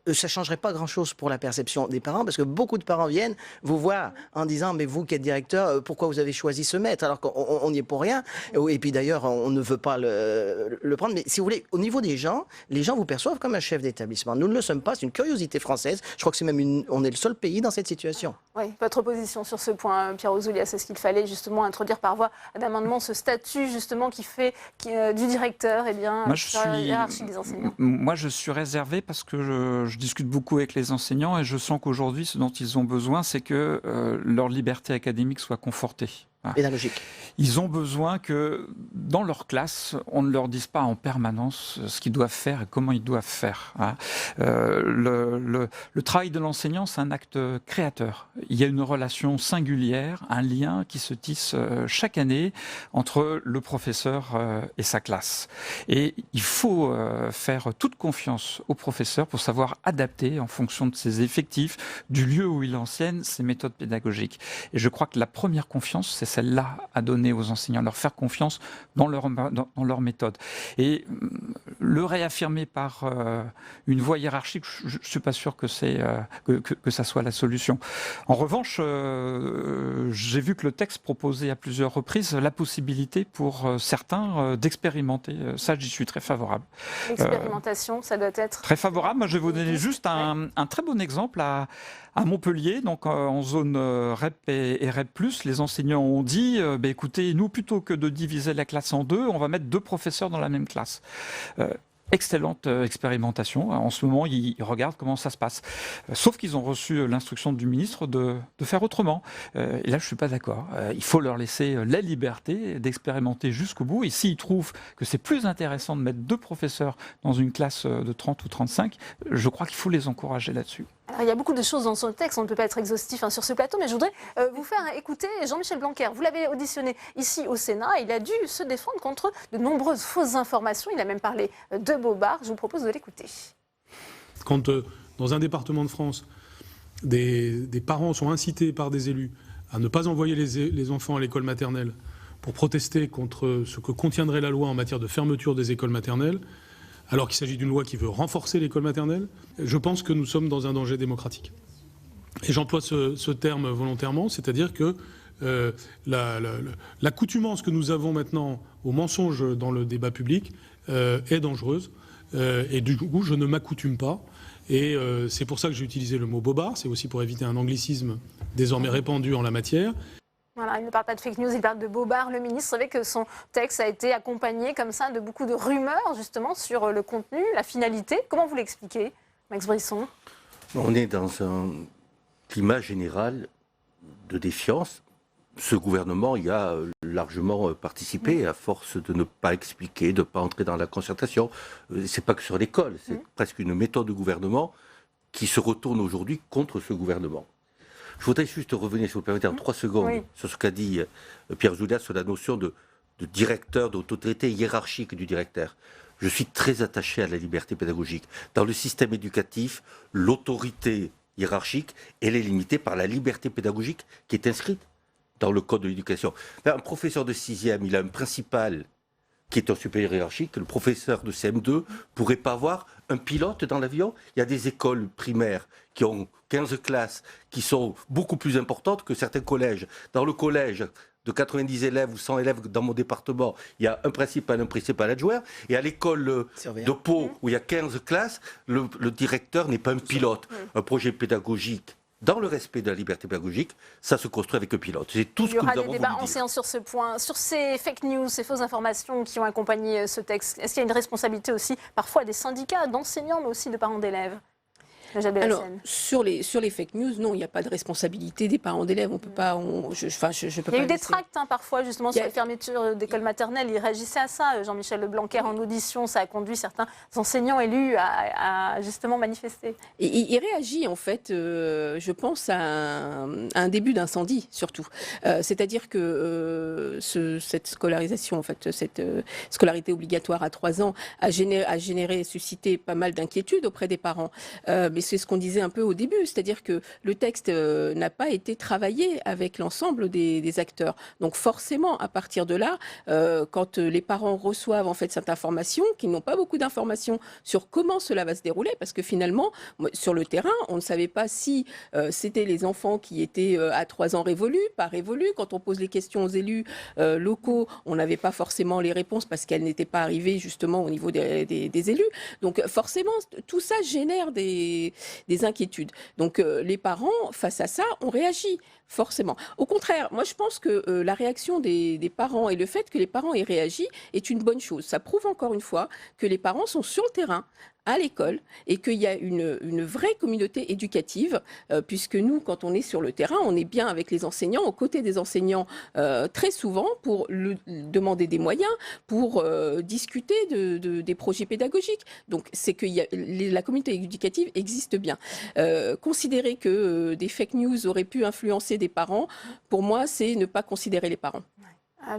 ça ne changerait pas grand-chose pour la perception des parents parce que beaucoup beaucoup de parents viennent vous voir en disant mais vous qui êtes directeur, pourquoi vous avez choisi ce maître alors qu'on n'y est pour rien. Et puis d'ailleurs, on ne veut pas le prendre. Mais si vous voulez, au niveau des gens, les gens vous perçoivent comme un chef d'établissement. Nous ne le sommes pas, c'est une curiosité française. Je crois que c'est même on est le seul pays dans cette situation. Oui, votre position sur ce point, Pierre Ouzoulias, est-ce qu'il fallait justement introduire par voie d'amendement ce statut justement qui fait du directeur, hiérarchie des enseignants? Moi, je suis réservé parce que je discute beaucoup avec les enseignants et je sens qu'aujourd'hui, ce dont ils ont besoin, c'est que leur liberté académique soit confortée. Pédagogique. Ils ont besoin que dans leur classe, on ne leur dise pas en permanence ce qu'ils doivent faire et comment ils doivent faire. Le travail de l'enseignant, c'est un acte créateur. Il y a une relation singulière, un lien qui se tisse chaque année entre le professeur et sa classe. Et il faut faire toute confiance au professeur pour savoir adapter en fonction de ses effectifs, du lieu où il enseigne, ses méthodes pédagogiques. Et je crois que la première confiance, c'est celle-là à donner aux enseignants, leur faire confiance dans leur méthode. Et le réaffirmer par une voie hiérarchique, je ne suis pas sûr que ça soit la solution. En revanche, j'ai vu que le texte proposait à plusieurs reprises la possibilité pour certains d'expérimenter. Ça, j'y suis très favorable. L'expérimentation, ça doit être... Très favorable. Moi, je vais vous donner juste un très bon exemple à Montpellier, donc en zone REP et REP+, les enseignants ont dit écoutez, nous, plutôt que de diviser la classe en deux, on va mettre 2 professeurs dans la même classe. Excellente expérimentation. En ce moment, ils regardent comment ça se passe. Sauf qu'ils ont reçu l'instruction du ministre de faire autrement. Et là, je ne suis pas d'accord. Il faut leur laisser la liberté d'expérimenter jusqu'au bout. Et s'ils trouvent que c'est plus intéressant de mettre 2 professeurs dans une classe de 30 ou 35, je crois qu'il faut les encourager là-dessus. Alors, il y a beaucoup de choses dans son texte, on ne peut pas être exhaustif sur ce plateau, mais je voudrais vous faire écouter Jean-Michel Blanquer. Vous l'avez auditionné ici au Sénat, il a dû se défendre contre de nombreuses fausses informations, il a même parlé de bobards, je vous propose de l'écouter. Quand dans un département de France, des parents sont incités par des élus à ne pas envoyer les enfants à l'école maternelle pour protester contre ce que contiendrait la loi en matière de fermeture des écoles maternelles, alors qu'il s'agit d'une loi qui veut renforcer l'école maternelle, je pense que nous sommes dans un danger démocratique. Et j'emploie ce terme volontairement, c'est-à-dire que l'accoutumance que nous avons maintenant au mensonge dans le débat public est dangereuse. Et du coup, je ne m'accoutume pas. Et c'est pour ça que j'ai utilisé le mot bobard. C'est aussi pour éviter un anglicisme désormais répandu en la matière. Voilà, il ne parle pas de fake news, il parle de bobards. Le ministre savait que son texte a été accompagné comme ça de beaucoup de rumeurs justement sur le contenu, la finalité. Comment vous l'expliquez, Max Brisson? On est dans un climat général de défiance. Ce gouvernement y a largement participé à force de ne pas expliquer, de ne pas entrer dans la concertation. C'est pas que sur l'école, c'est presque une méthode de gouvernement qui se retourne aujourd'hui contre ce gouvernement. Je voudrais juste revenir, si vous le permettez, en 3 secondes sur ce qu'a dit Pierre Ouzoulias sur la notion de directeur, d'autorité hiérarchique du directeur. Je suis très attaché à la liberté pédagogique. Dans le système éducatif, l'autorité hiérarchique, elle est limitée par la liberté pédagogique qui est inscrite dans le code de l'éducation. Un professeur de 6e, il a un principal qui est un supérieur hiérarchique. Le professeur de CM2 ne pourrait pas avoir un pilote dans l'avion. Il y a des écoles primaires qui ont 15 classes qui sont beaucoup plus importantes que certains collèges. Dans le collège de 90 élèves ou 100 élèves dans mon département, il y a un principal adjoint. Et à l'école de Pau, où il y a 15 classes, le directeur n'est pas un pilote. Un projet pédagogique dans le respect de la liberté pédagogique, ça se construit avec un pilote. C'est tout ce que nous avons voulu dire. Il y aura des débats en séance sur ce point, sur ces fake news, ces fausses informations qui ont accompagné ce texte. Est-ce qu'il y a une responsabilité aussi, parfois, des syndicats, d'enseignants, mais aussi de parents d'élèves? Alors, sur les fake news, non, il n'y a pas de responsabilité des parents d'élèves. On peut pas. Je peux il y a eu des tracts parfois, justement, sur les fermetures d'écoles maternelles. Ils réagissaient à ça. Jean-Michel Blanquer, en audition, ça a conduit certains enseignants élus à justement manifester. Et il réagit, en fait, je pense, à un début d'incendie, surtout. C'est-à-dire que cette scolarisation, en fait, cette scolarité obligatoire à 3 ans a suscité pas mal d'inquiétudes auprès des parents. Mais mais c'est ce qu'on disait un peu au début, c'est-à-dire que le texte n'a pas été travaillé avec l'ensemble des acteurs. Donc forcément, à partir de là, quand les parents reçoivent en fait cette information, qu'ils n'ont pas beaucoup d'informations sur comment cela va se dérouler, parce que finalement, sur le terrain, on ne savait pas si c'était les enfants qui étaient à 3 ans révolus, pas révolus. Quand on pose les questions aux élus locaux, on n'avait pas forcément les réponses parce qu'elles n'étaient pas arrivées justement au niveau des élus. Donc forcément, tout ça génère des inquiétudes. Donc les parents, face à ça, ont réagi. Forcément. Au contraire, moi je pense que la réaction des parents et le fait que les parents aient réagi est une bonne chose. Ça prouve encore une fois que les parents sont sur le terrain, à l'école, et qu'il y a une vraie communauté éducative, puisque nous, quand on est sur le terrain, on est bien avec les enseignants, aux côtés des enseignants très souvent, pour demander des moyens, pour discuter des projets pédagogiques. Donc c'est que la communauté éducative existe bien. Considérer que des fake news auraient pu influencer des parents, pour moi, c'est ne pas considérer les parents.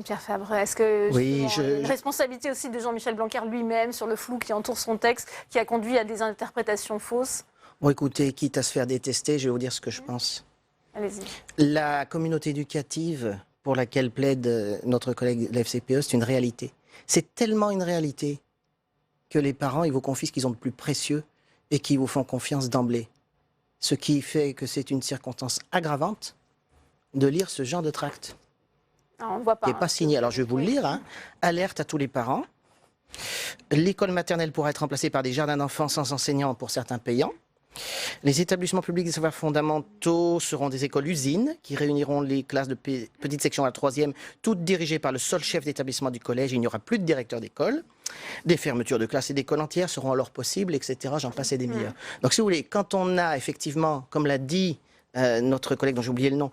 Pierre Fabre, est-ce que oui, une responsabilité aussi de Jean-Michel Blanquer lui-même sur le flou qui entoure son texte, qui a conduit à des interprétations fausses? Bon, écoutez, quitte à se faire détester, je vais vous dire ce que je pense. Allez-y. La communauté éducative pour laquelle plaide notre collègue de la FCPE, c'est une réalité. C'est tellement une réalité que les parents, ils vous confient ce qu'ils ont de plus précieux et qui vous font confiance d'emblée. Ce qui fait que c'est une circonstance aggravante de lire ce genre de tract. On ne voit pas. Qui n'est pas signé. Alors je vais vous le lire. Alerte à tous les parents. L'école maternelle pourra être remplacée par des jardins d'enfants sans enseignants pour certains payants. Les établissements publics des savoirs fondamentaux seront des écoles-usines qui réuniront les classes de petite section à la 3e, toutes dirigées par le seul chef d'établissement du collège. Il n'y aura plus de directeur d'école. Des fermetures de classes et d'écoles entières seront alors possibles, etc. J'en passe et des meilleurs. Donc si vous voulez, quand on a effectivement, comme l'a dit notre collègue dont j'ai oublié le nom,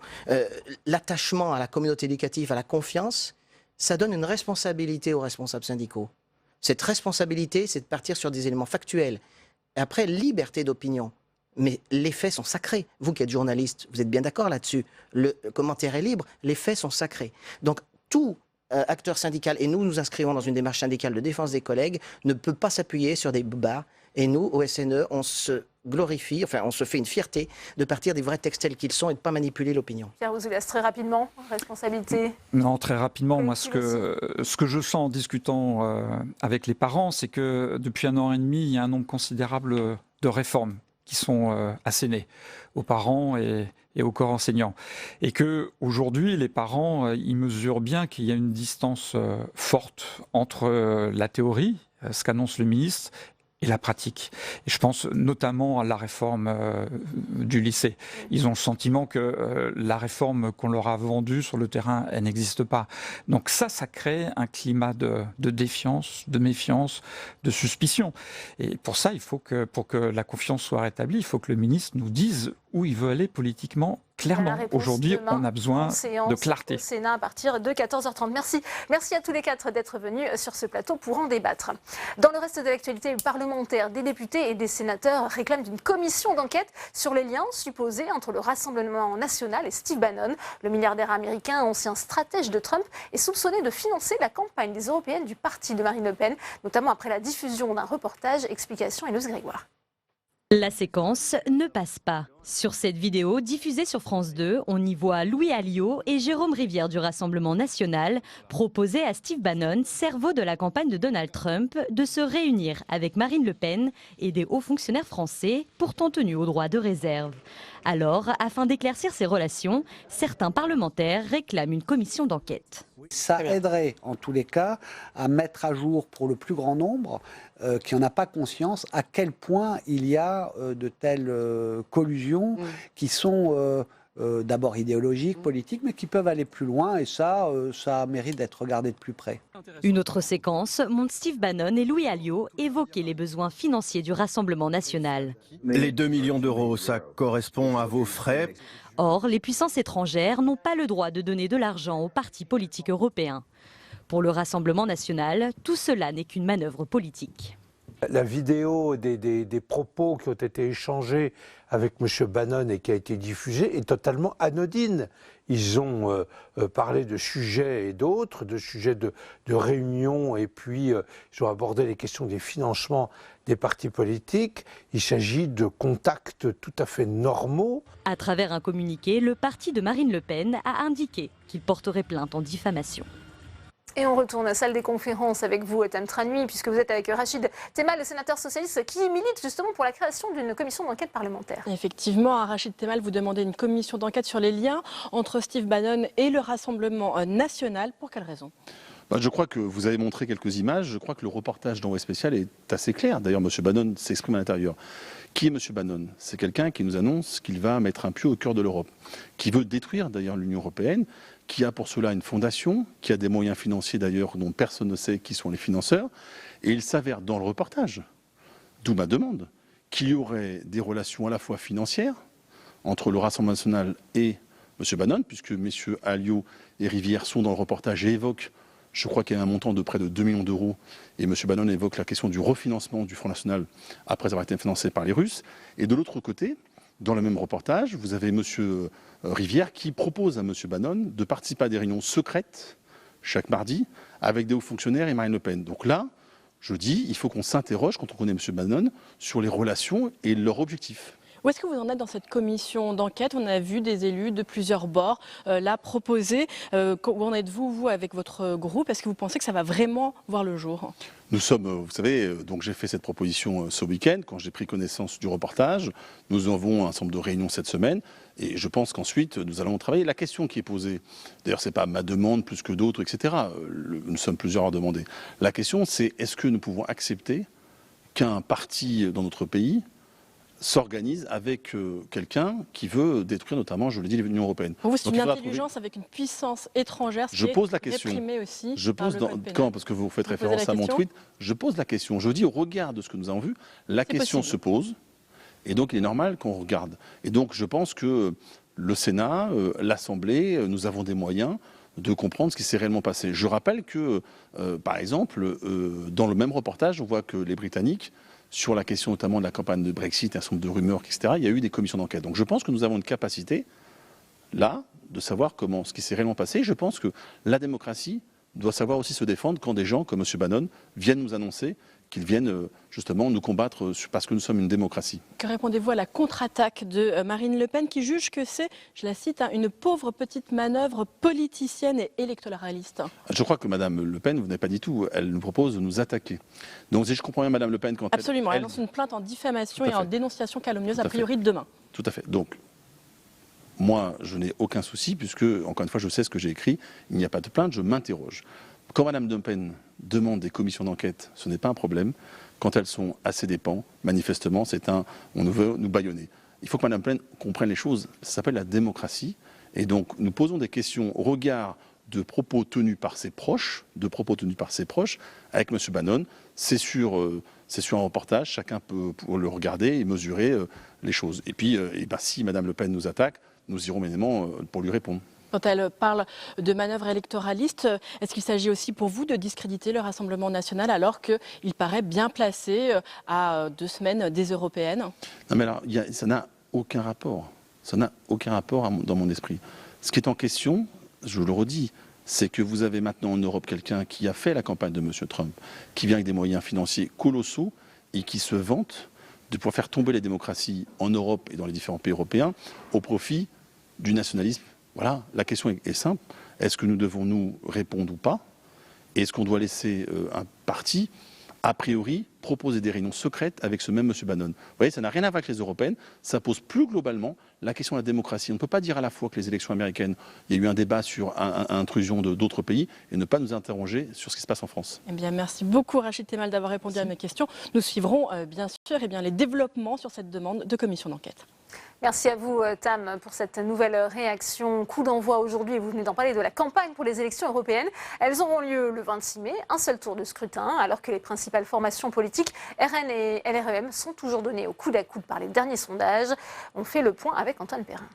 l'attachement à la communauté éducative, à la confiance, ça donne une responsabilité aux responsables syndicaux. Cette responsabilité, c'est de partir sur des éléments factuels. Et après, liberté d'opinion. Mais les faits sont sacrés. Vous qui êtes journaliste, vous êtes bien d'accord là-dessus. Le commentaire est libre, les faits sont sacrés. Donc tout acteur syndical, et nous nous inscrivons dans une démarche syndicale de défense des collègues, ne peut pas s'appuyer sur des bobards. Et nous, au SNE, on se glorifie, enfin on se fait une fierté de partir des vrais textes tels qu'ils sont et de ne pas manipuler l'opinion. Pierre Ouzoulias, très rapidement, responsabilité. Non, très rapidement, moi ce que je sens en discutant avec les parents, c'est que depuis 1 an et demi, il y a un nombre considérable de réformes qui sont assénées aux parents et au corps enseignant. Et qu'aujourd'hui, les parents, ils mesurent bien qu'il y a une distance forte entre la théorie, ce qu'annonce le ministre, et la pratique. Et je pense notamment à la réforme du lycée. Ils ont le sentiment que la réforme qu'on leur a vendue sur le terrain, elle n'existe pas. Donc ça crée un climat de défiance, de méfiance, de suspicion. Et pour ça, il faut pour que la confiance soit rétablie, il faut que le ministre nous dise où il veut aller politiquement. Clairement, aujourd'hui, on a besoin de clarté. Au Sénat à partir de 14h30. Merci à tous les 4 d'être venus sur ce plateau pour en débattre. Dans le reste de l'actualité parlementaire, des députés et des sénateurs réclament une commission d'enquête sur les liens supposés entre le Rassemblement national et Steve Bannon. Le milliardaire américain, ancien stratège de Trump, est soupçonné de financer la campagne des européennes du parti de Marine Le Pen, notamment après la diffusion d'un reportage. Explication Élise Grégoire. La séquence ne passe pas. Sur cette vidéo diffusée sur France 2, on y voit Louis Alliot et Jérôme Rivière du Rassemblement national proposer à Steve Bannon, cerveau de la campagne de Donald Trump, de se réunir avec Marine Le Pen et des hauts fonctionnaires français, pourtant tenus au droit de réserve. Alors, afin d'éclaircir ces relations, certains parlementaires réclament une commission d'enquête. Ça aiderait, en tous les cas, à mettre à jour pour le plus grand nombre qui n'en a pas conscience à quel point il y a de telles collusions qui sont d'abord idéologiques, politiques, mais qui peuvent aller plus loin et ça mérite d'être regardé de plus près. Une autre séquence montre Steve Bannon et Louis Alliot évoquer les besoins financiers du Rassemblement national. Les 2 millions d'euros, ça correspond à vos frais. Or, les puissances étrangères n'ont pas le droit de donner de l'argent aux partis politiques européens. Pour le Rassemblement national, tout cela n'est qu'une manœuvre politique. La vidéo des propos qui ont été échangés avec M. Bannon et qui a été diffusée est totalement anodine. ils ont parlé de sujets et d'autres, de sujets de réunion, et puis ils ont abordé les questions des financements des partis politiques. Il s'agit de contacts tout à fait normaux. À travers un communiqué, le parti de Marine Le Pen a indiqué qu'il porterait plainte en diffamation. Et on retourne à la salle des conférences avec vous, Tam Tranui, puisque vous êtes avec Rachid Temal, le sénateur socialiste, qui milite justement pour la création d'une commission d'enquête parlementaire. Effectivement, à Rachid Temal, vous demandez une commission d'enquête sur les liens entre Steve Bannon et le Rassemblement national. Pour quelle raison ? Je crois que vous avez montré quelques images. Je crois que le reportage d'Envoyé spécial est assez clair. D'ailleurs, M. Bannon s'exprime à l'intérieur. Qui est M. Bannon ? C'est quelqu'un qui nous annonce qu'il va mettre un pied au cœur de l'Europe, qui veut détruire d'ailleurs l'Union européenne, qui a pour cela une fondation, qui a des moyens financiers d'ailleurs dont personne ne sait qui sont les financeurs. Et il s'avère dans le reportage, d'où ma demande, qu'il y aurait des relations à la fois financières entre le Rassemblement national et M. Bannon, puisque M. Alliot et Rivière sont dans le reportage et évoquent, je crois qu'il y a un montant de près de 2 millions d'euros, et M. Bannon évoque la question du refinancement du Front National après avoir été financé par les Russes. Et de l'autre côté, dans le même reportage, vous avez M. Rivière qui propose à M. Bannon de participer à des réunions secrètes chaque mardi avec des hauts fonctionnaires et Marine Le Pen. Donc là, je dis, il faut qu'on s'interroge, quand on connaît M. Bannon, sur les relations et leurs objectifs. Où est-ce que vous en êtes dans cette commission d'enquête ? On a vu des élus de plusieurs bords la proposer. Où en êtes-vous, vous, avec votre groupe ? Est-ce que vous pensez que ça va vraiment voir le jour ? Nous sommes, vous savez, donc j'ai fait cette proposition ce week-end, quand j'ai pris connaissance du reportage. Nous avons un certain nombre de réunions cette semaine, et je pense qu'ensuite, nous allons travailler. La question qui est posée, d'ailleurs, ce n'est pas ma demande plus que d'autres, etc. Nous sommes plusieurs à demander. La question, c'est est-ce que nous pouvons accepter qu'un parti dans notre pays s'organise avec quelqu'un qui veut détruire notamment, je le dis, l'Union européenne. Pour vous, c'est une intelligence avec une puissance étrangère, je pose la question. Aussi je pose quand, parce que vous faites référence à mon tweet, je pose la question. Je dis au regard de ce que nous avons vu, la question se pose, et donc il est normal qu'on regarde. Et donc je pense que le Sénat, l'Assemblée, nous avons des moyens de comprendre ce qui s'est réellement passé. Je rappelle que, par exemple, dans le même reportage, on voit que les Britanniques, sur la question notamment de la campagne de Brexit, un certain nombre de rumeurs, etc., il y a eu des commissions d'enquête. Donc je pense que nous avons une capacité, là, de savoir comment ce qui s'est réellement passé. Je pense que la démocratie doit savoir aussi se défendre quand des gens comme M. Bannon viennent nous annoncer qu'ils viennent justement nous combattre parce que nous sommes une démocratie. Que répondez-vous à la contre-attaque de Marine Le Pen qui juge que c'est, je la cite, une pauvre petite manœuvre politicienne et électoraliste ? Je crois que Mme Le Pen, vous n'avez pas dit tout, elle nous propose de nous attaquer. Donc si je comprends bien Mme Le Pen... quand Absolument, elle lance une plainte en diffamation et en dénonciation calomnieuse a priori demain. Tout à fait. Donc, moi, je n'ai aucun souci puisque, encore une fois, je sais ce que j'ai écrit, il n'y a pas de plainte, je m'interroge. Quand Mme Le Pen demande des commissions d'enquête, ce n'est pas un problème. Quand elles sont à ses dépens, manifestement, on veut nous bâillonner. Il faut que Mme Le Pen comprenne les choses. Ça s'appelle la démocratie. Et donc, nous posons des questions au regard de propos tenus par ses proches, avec M. Bannon. C'est sur un reportage, chacun peut le regarder et mesurer les choses. Et puis, si Mme Le Pen nous attaque, nous irons évidemment pour lui répondre. Quand elle parle de manœuvre électoraliste, est-ce qu'il s'agit aussi pour vous de discréditer le Rassemblement national alors qu'il paraît bien placé à 2 semaines des européennes ? Non mais alors, ça n'a aucun rapport. Ça n'a aucun rapport dans mon esprit. Ce qui est en question, je le redis, c'est que vous avez maintenant en Europe quelqu'un qui a fait la campagne de M. Trump, qui vient avec des moyens financiers colossaux et qui se vante de pouvoir faire tomber les démocraties en Europe et dans les différents pays européens au profit du nationalisme. Voilà, la question est simple. Est-ce que nous devons nous répondre ou pas ? Et est-ce qu'on doit laisser un parti, a priori, proposer des réunions secrètes avec ce même M. Bannon ? Vous voyez, ça n'a rien à voir avec les européennes. Ça pose plus globalement la question de la démocratie. On ne peut pas dire à la fois que les élections américaines, il y a eu un débat sur intrusion d'autres pays et ne pas nous interroger sur ce qui se passe en France. Eh bien, merci beaucoup Rachid Temal d'avoir répondu à mes questions. Nous suivrons bien sûr les développements sur cette demande de commission d'enquête. Merci à vous, Tam, pour cette nouvelle réaction. Coup d'envoi aujourd'hui, et vous venez d'en parler, de la campagne pour les élections européennes. Elles auront lieu le 26 mai, un seul tour de scrutin, alors que les principales formations politiques, RN et LREM, sont toujours données au coude à coude par les derniers sondages. On fait le point avec Antoine Perrin.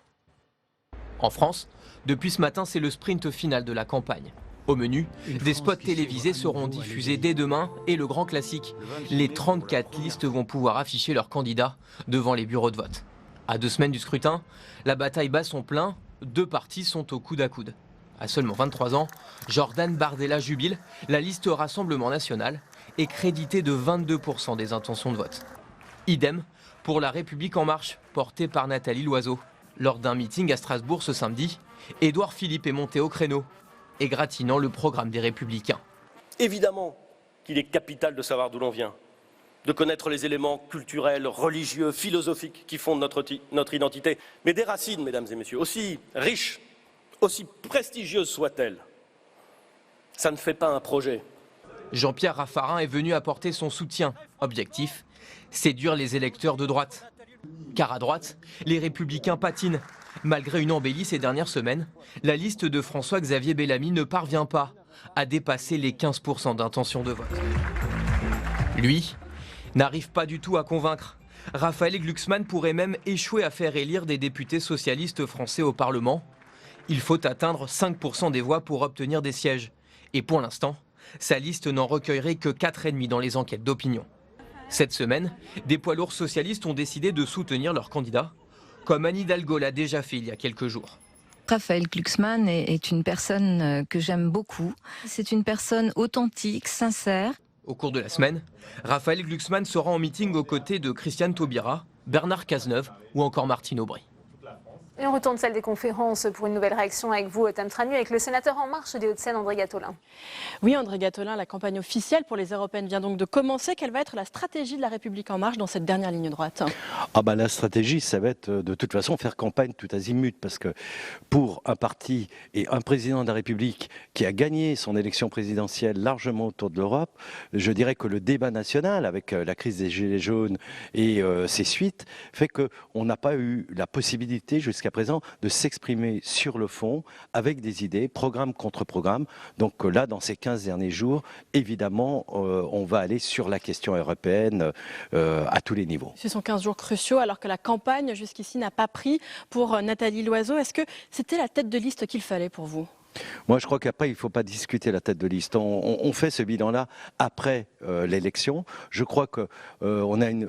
En France, depuis ce matin, c'est le sprint final de la campagne. Au menu, des spots télévisés seront diffusés dès demain et le grand classique, les 34 listes vont pouvoir afficher leurs candidats devant les bureaux de vote. À 2 semaines du scrutin, la bataille bat son plein. deux partis sont au coude à coude. À seulement 23 ans, Jordan Bardella jubile. La liste Rassemblement National est créditée de 22% des intentions de vote. Idem pour La République En Marche, portée par Nathalie Loiseau. Lors d'un meeting à Strasbourg ce samedi, Édouard Philippe est monté au créneau, égratignant le programme des Républicains. Évidemment qu'il est capital de savoir d'où l'on vient, de connaître les éléments culturels, religieux, philosophiques qui fondent notre identité. Mais des racines, mesdames et messieurs, aussi riches, aussi prestigieuses soient-elles, ça ne fait pas un projet. Jean-Pierre Raffarin est venu apporter son soutien. Objectif, séduire les électeurs de droite. Car à droite, les Républicains patinent. Malgré une embellie ces dernières semaines, la liste de François-Xavier Bellamy ne parvient pas à dépasser les 15% d'intention de vote. Lui n'arrive pas du tout à convaincre. Raphaël Glucksmann pourrait même échouer à faire élire des députés socialistes français au Parlement. Il faut atteindre 5% des voix pour obtenir des sièges. Et pour l'instant, sa liste n'en recueillerait que 4,5 dans les enquêtes d'opinion. Cette semaine, des poids lourds socialistes ont décidé de soutenir leur candidat, comme Anne Hidalgo l'a déjà fait il y a quelques jours. Raphaël Glucksmann est une personne que j'aime beaucoup. C'est une personne authentique, sincère. Au cours de la semaine, Raphaël Glucksmann sera en meeting aux côtés de Christiane Taubira, Bernard Cazeneuve ou encore Martine Aubry. Et on retourne salle des conférences pour une nouvelle réaction avec vous, Tam Tranu, avec le sénateur En Marche des Hauts-de-Seine, André Gattolin. Oui, André Gattolin, la campagne officielle pour les européennes vient donc de commencer. Quelle va être la stratégie de La République En Marche dans cette dernière ligne droite ? La stratégie, ça va être de toute façon faire campagne tout azimut, parce que pour un parti et un président de la République qui a gagné son élection présidentielle largement autour de l'Europe, je dirais que le débat national, avec la crise des Gilets jaunes et ses suites, fait qu'on n'a pas eu la possibilité jusqu'à présent de s'exprimer sur le fond avec des idées, programme contre programme. Donc là, dans ces 15 derniers jours, évidemment, on va aller sur la question européenne à tous les niveaux. Ce sont 15 jours cruciaux alors que la campagne jusqu'ici n'a pas pris pour Nathalie Loiseau. Est-ce que c'était la tête de liste qu'il fallait pour vous ? Moi, je crois qu'après, il ne faut pas discuter la tête de liste. On fait ce bilan-là après l'élection. Je crois qu'on a une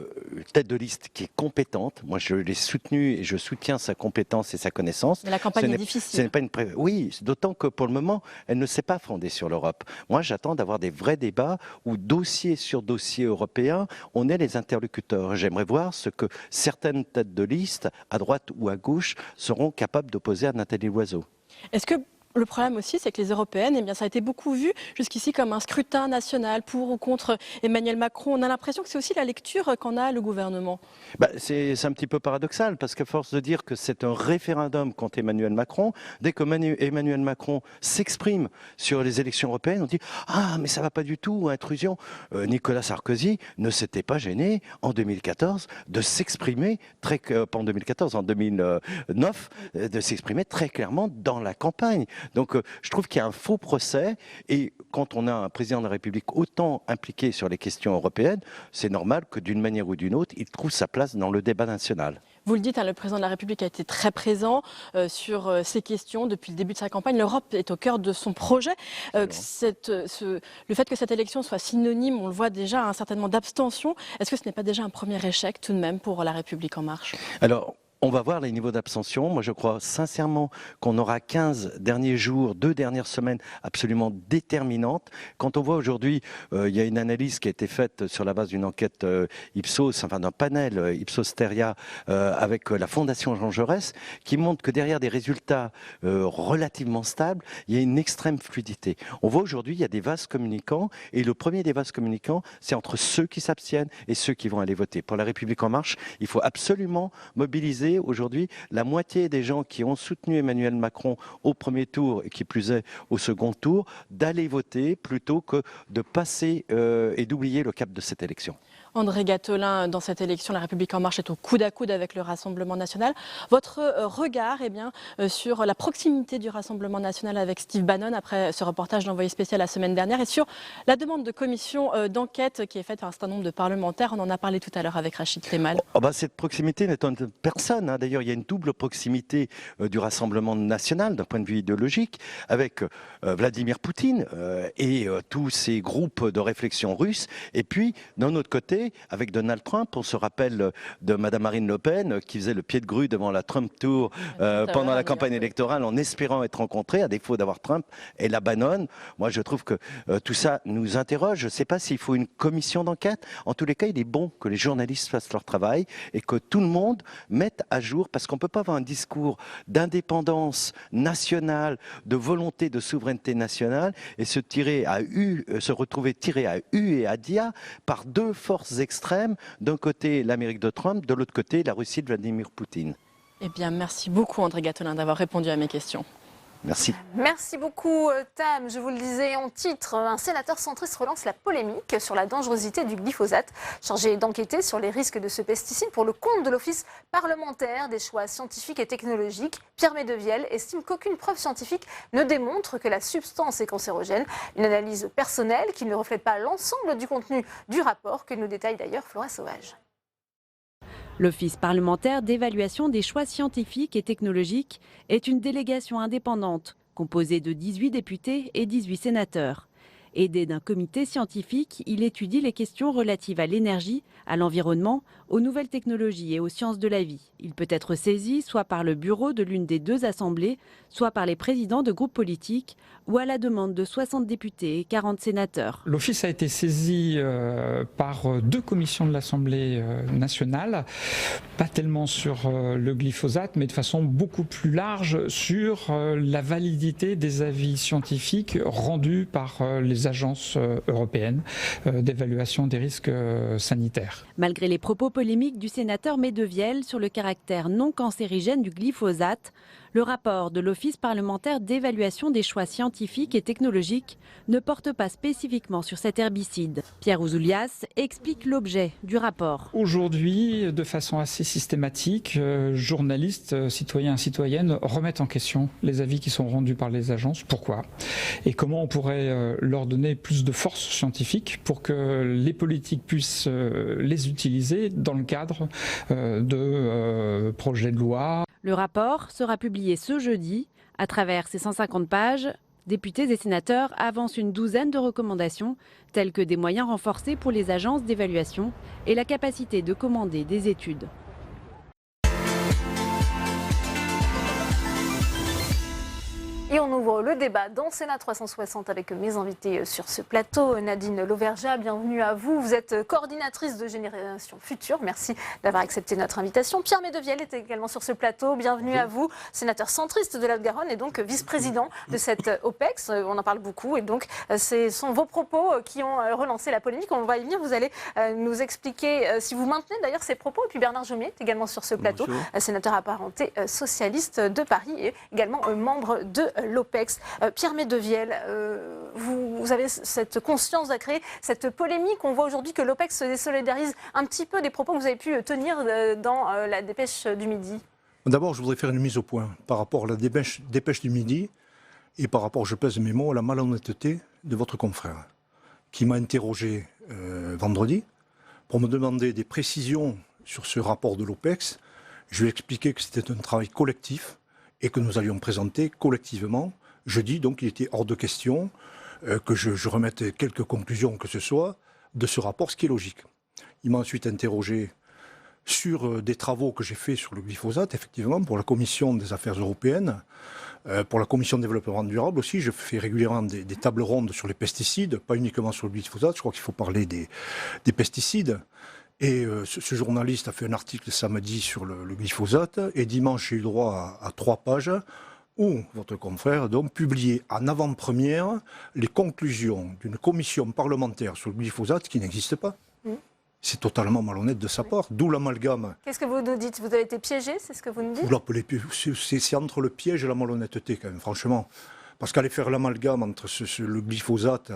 tête de liste qui est compétente. Moi, je l'ai soutenue et je soutiens sa compétence et sa connaissance. Mais la campagne est difficile. Ce n'est pas oui, d'autant que pour le moment, elle ne s'est pas fondée sur l'Europe. Moi, j'attends d'avoir des vrais débats où, dossier sur dossier européen, on est les interlocuteurs. J'aimerais voir ce que certaines têtes de liste, à droite ou à gauche, seront capables d'opposer à Nathalie Loiseau. Est-ce que le problème aussi, c'est que les européennes, ça a été beaucoup vu jusqu'ici comme un scrutin national pour ou contre Emmanuel Macron. On a l'impression que c'est aussi la lecture qu'en a le gouvernement. C'est un petit peu paradoxal, parce qu'à force de dire que c'est un référendum contre Emmanuel Macron, dès que Emmanuel Macron s'exprime sur les élections européennes, on dit « Ah, mais ça va pas du tout, intrusion ». Nicolas Sarkozy ne s'était pas gêné en 2014 de s'exprimer, pas en 2014, en 2009, de s'exprimer très clairement dans la campagne. Donc je trouve qu'il y a un faux procès, et quand on a un président de la République autant impliqué sur les questions européennes, c'est normal que d'une manière ou d'une autre, il trouve sa place dans le débat national. Vous le dites, le président de la République a été très présent sur ces questions depuis le début de sa campagne. L'Europe est au cœur de son projet. Le fait que cette élection soit synonyme, on le voit déjà, certainement d'abstention. Est-ce que ce n'est pas déjà un premier échec tout de même pour La République En Marche ? Alors, on va voir les niveaux d'abstention. Moi, je crois sincèrement qu'on aura 15 derniers jours, 2 dernières semaines absolument déterminantes. Quand on voit aujourd'hui, il y a une analyse qui a été faite sur la base d'une enquête Ipsos, d'un panel Ipsos-Steria avec la Fondation Jean Jaurès, qui montre que derrière des résultats relativement stables, il y a une extrême fluidité. On voit aujourd'hui, il y a des vases communicants, et le premier des vases communicants, c'est entre ceux qui s'abstiennent et ceux qui vont aller voter. Pour La République En Marche, il faut absolument mobiliser aujourd'hui la moitié des gens qui ont soutenu Emmanuel Macron au premier tour et qui plus est au second tour, d'aller voter plutôt que de passer et d'oublier le cap de cette élection. André Gattolin, dans cette élection, La République En Marche est au coude à coude avec le Rassemblement National. Votre regard sur la proximité du Rassemblement National avec Steve Bannon, après ce reportage d'Envoyé spécial la semaine dernière, et sur la demande de commission d'enquête qui est faite par un certain nombre de parlementaires. On en a parlé tout à l'heure avec Rachid Temal. Cette proximité n'étonne personne. D'ailleurs, il y a une double proximité du Rassemblement National d'un point de vue idéologique avec Vladimir Poutine et tous ces groupes de réflexion russes. Et puis, d'un autre côté, joué avec Donald Trump. On se rappelle de Madame Marine Le Pen qui faisait le pied de grue devant la Trump Tour pendant la campagne électorale en espérant être rencontrée, à défaut d'avoir Trump, et la banonne. Moi, je trouve que tout ça nous interroge. Je ne sais pas s'il faut une commission d'enquête. En tous les cas, il est bon que les journalistes fassent leur travail et que tout le monde mette à jour, parce qu'on ne peut pas avoir un discours d'indépendance nationale, de volonté de souveraineté nationale et se retrouver tiré à U et à dia par deux forces extrêmes. D'un côté, l'Amérique de Trump, de l'autre côté, la Russie de Vladimir Poutine. Eh bien, merci beaucoup André Gattolin d'avoir répondu à mes questions. Merci. Merci beaucoup Tam. Je vous le disais en titre, un sénateur centriste relance la polémique sur la dangerosité du glyphosate, chargé d'enquêter sur les risques de ce pesticide pour le compte de l'Office parlementaire des choix scientifiques et technologiques. Pierre Médevielle estime qu'aucune preuve scientifique ne démontre que la substance est cancérogène. Une analyse personnelle qui ne reflète pas l'ensemble du contenu du rapport, que nous détaille d'ailleurs Flora Sauvage. L'Office parlementaire d'évaluation des choix scientifiques et technologiques est une délégation indépendante composée de 18 députés et 18 sénateurs. Aidé d'un comité scientifique, il étudie les questions relatives à l'énergie, à l'environnement, aux nouvelles technologies et aux sciences de la vie. Il peut être saisi soit par le bureau de l'une des deux assemblées, soit par les présidents de groupes politiques ou à la demande de 60 députés et 40 sénateurs. L'Office a été saisi par deux commissions de l'Assemblée nationale, pas tellement sur le glyphosate, mais de façon beaucoup plus large sur la validité des avis scientifiques rendus par les agences européennes d'évaluation des risques sanitaires. Malgré les propos polémiques du sénateur Médevielle sur le caractère non cancérigène du glyphosate, le rapport de l'Office parlementaire d'évaluation des choix scientifiques et technologiques ne porte pas spécifiquement sur cet herbicide. Pierre Ouzoulias explique l'objet du rapport. Aujourd'hui, de façon assez systématique, journalistes, citoyens et citoyennes remettent en question les avis qui sont rendus par les agences. Pourquoi ? Et comment on pourrait leur donner plus de force scientifique pour que les politiques puissent les utiliser dans le cadre de projets de loi. Le rapport sera publié ce jeudi. À travers ces 150 pages, députés et sénateurs avancent une douzaine de recommandations, telles que des moyens renforcés pour les agences d'évaluation et la capacité de commander des études. Et on ouvre le débat dans Sénat 360 avec mes invités sur ce plateau. Nadine Lauvergeat, bienvenue à vous. Vous êtes coordinatrice de Génération Future. Merci d'avoir accepté notre invitation. Pierre Médevielle est également sur ce plateau. Bienvenue à vous, sénateur centriste de la Haute-Garonne et donc vice-président de cette OPEX. On en parle beaucoup et donc ce sont vos propos qui ont relancé la polémique. On va y venir. Vous allez nous expliquer si vous maintenez d'ailleurs ces propos. Et puis Bernard Jomier est également sur ce plateau, sénateur apparenté socialiste de Paris et également membre de l'OPEX. Pierre Médevielle, vous avez cette conscience de créer cette polémique. On voit aujourd'hui que l'OPEX se désolidarise un petit peu des propos que vous avez pu tenir dans la dépêche du Midi. D'abord, je voudrais faire une mise au point par rapport à la dépêche du Midi et par rapport, je pèse mes mots, à la malhonnêteté de votre confrère qui m'a interrogé vendredi pour me demander des précisions sur ce rapport de l'OPEX. Je lui ai expliqué que c'était un travail collectif et que nous allions présenter collectivement. Jeudi, donc il était hors de question que je remette quelques conclusions que ce soit de ce rapport, ce qui est logique. Il m'a ensuite interrogé sur des travaux que j'ai faits sur le glyphosate, effectivement, pour la Commission des Affaires européennes, pour la Commission de développement durable aussi. Je fais régulièrement des tables rondes sur les pesticides, pas uniquement sur le glyphosate. Je crois qu'il faut parler des pesticides. Et ce journaliste a fait un article samedi sur le glyphosate, et dimanche j'ai eu droit à 3 pages où votre confrère donc publiait en avant-première les conclusions d'une commission parlementaire sur le glyphosate qui n'existe pas. C'est totalement malhonnête de sa part, d'où l'amalgame. Qu'est-ce que vous nous dites? Vous avez été piégé, c'est ce que vous nous dites? Vous l'appelez, c'est entre le piège et la malhonnêteté quand même, franchement. Parce qu'aller faire l'amalgame entre le glyphosate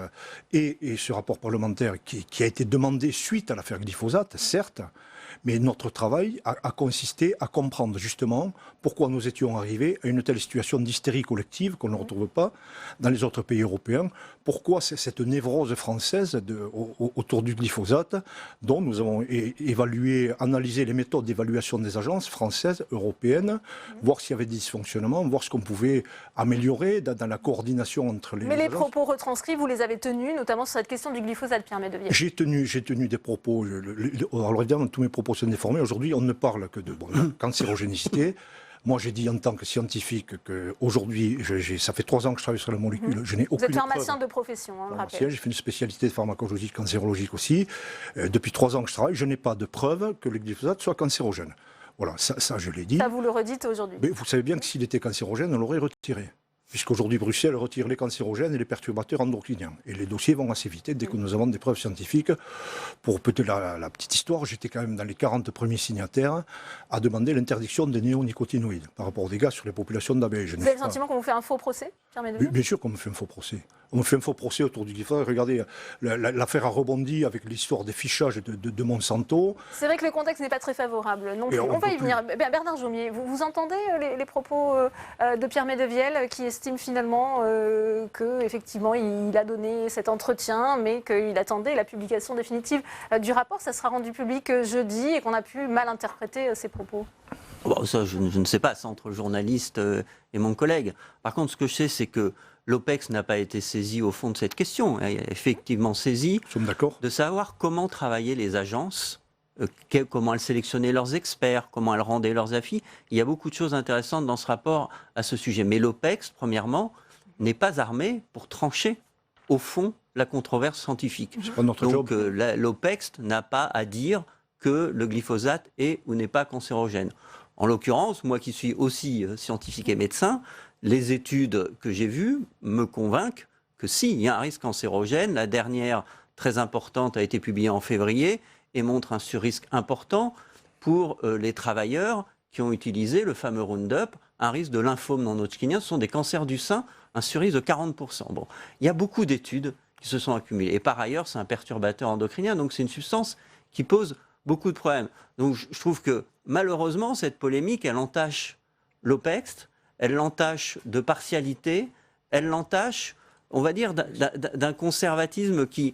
et ce rapport parlementaire qui a été demandé suite à l'affaire glyphosate, certes, Mais notre travail a consisté à comprendre justement pourquoi nous étions arrivés à une telle situation d'hystérie collective qu'on ne retrouve pas dans les autres pays européens. Pourquoi cette névrose française autour du glyphosate, dont nous avons évalué, analysé les méthodes d'évaluation des agences françaises, européennes, voir s'il y avait des dysfonctionnements, voir ce qu'on pouvait améliorer dans la coordination entre les Mais les agences. propos retranscrits, vous les avez tenus, notamment sur cette question du glyphosate, Pierre Medevielle. J'ai tenu des propos, alors évidemment tous mes propos sont déformés, aujourd'hui on ne parle que de cancérogénicité. Moi, j'ai dit en tant que scientifique qu'aujourd'hui, ça fait 3 ans que je travaille sur la molécule, je n'ai aucune Vous êtes pharmacien preuve. de profession, hein, je Pharmacien, rappelle. j'ai fait une spécialité de pharmacologie cancérologique aussi. Depuis 3 ans que je travaille, je n'ai pas de preuve que le glyphosate soit cancérogène. Voilà, ça je l'ai dit. Ça, vous le redites aujourd'hui. Mais vous savez bien que s'il était cancérogène, on l'aurait retiré. Puisqu'aujourd'hui, Bruxelles retire les cancérogènes et les perturbateurs endocriniens. Et les dossiers vont assez vite dès que nous avons des preuves scientifiques. Pour peut-être la petite histoire, j'étais quand même dans les 40 premiers signataires à demander l'interdiction des néonicotinoïdes par rapport aux dégâts sur les populations d'abeilles. Vous avez le sentiment qu'on vous fait un faux procès, Pierre Medevielle? Bien sûr qu'on me fait un faux procès. On me fait un faux procès autour du glyphosate. Regardez, l'affaire a rebondi avec l'histoire des fichages de Monsanto. C'est vrai que le contexte n'est pas très favorable non Et plus. on On va peut y venir. Bernard Jaumier, vous entendez les propos de Pierre Medevielle qui estime finalement qu'effectivement il a donné cet entretien, mais qu'il attendait la publication définitive du rapport. Ça sera rendu public jeudi et qu'on a pu mal interpréter ses propos. Bon, ça, je ne sais pas, c'est entre le journaliste et mon collègue. Par contre, ce que je sais, c'est que l'OPEX n'a pas été saisi au fond de cette question. Elle est effectivement saisie de savoir comment travaillaient les agences, comment elles sélectionnaient leurs experts, comment elles rendaient leurs avis. Il y a beaucoup de choses intéressantes dans ce rapport à ce sujet. Mais l'OPEX, premièrement, n'est pas armé pour trancher au fond la controverse scientifique. Donc l'OPEX n'a pas à dire que le glyphosate est ou n'est pas cancérogène. En l'occurrence, moi qui suis aussi scientifique et médecin, les études que j'ai vues me convainquent que si, il y a un risque cancérogène. La dernière, très importante, a été publiée en février et montre un surrisque important pour les travailleurs qui ont utilisé le fameux Roundup, un risque de lymphome non-hodgkinien. Ce sont des cancers du sein, un surrisque de 40%. Bon, il y a beaucoup d'études qui se sont accumulées. Et par ailleurs, c'est un perturbateur endocrinien, donc c'est une substance qui pose beaucoup de problèmes. Donc je trouve que malheureusement, cette polémique, elle entache l'OPEX, elle l'entache de partialité, elle l'entache, on va dire, d'un conservatisme qui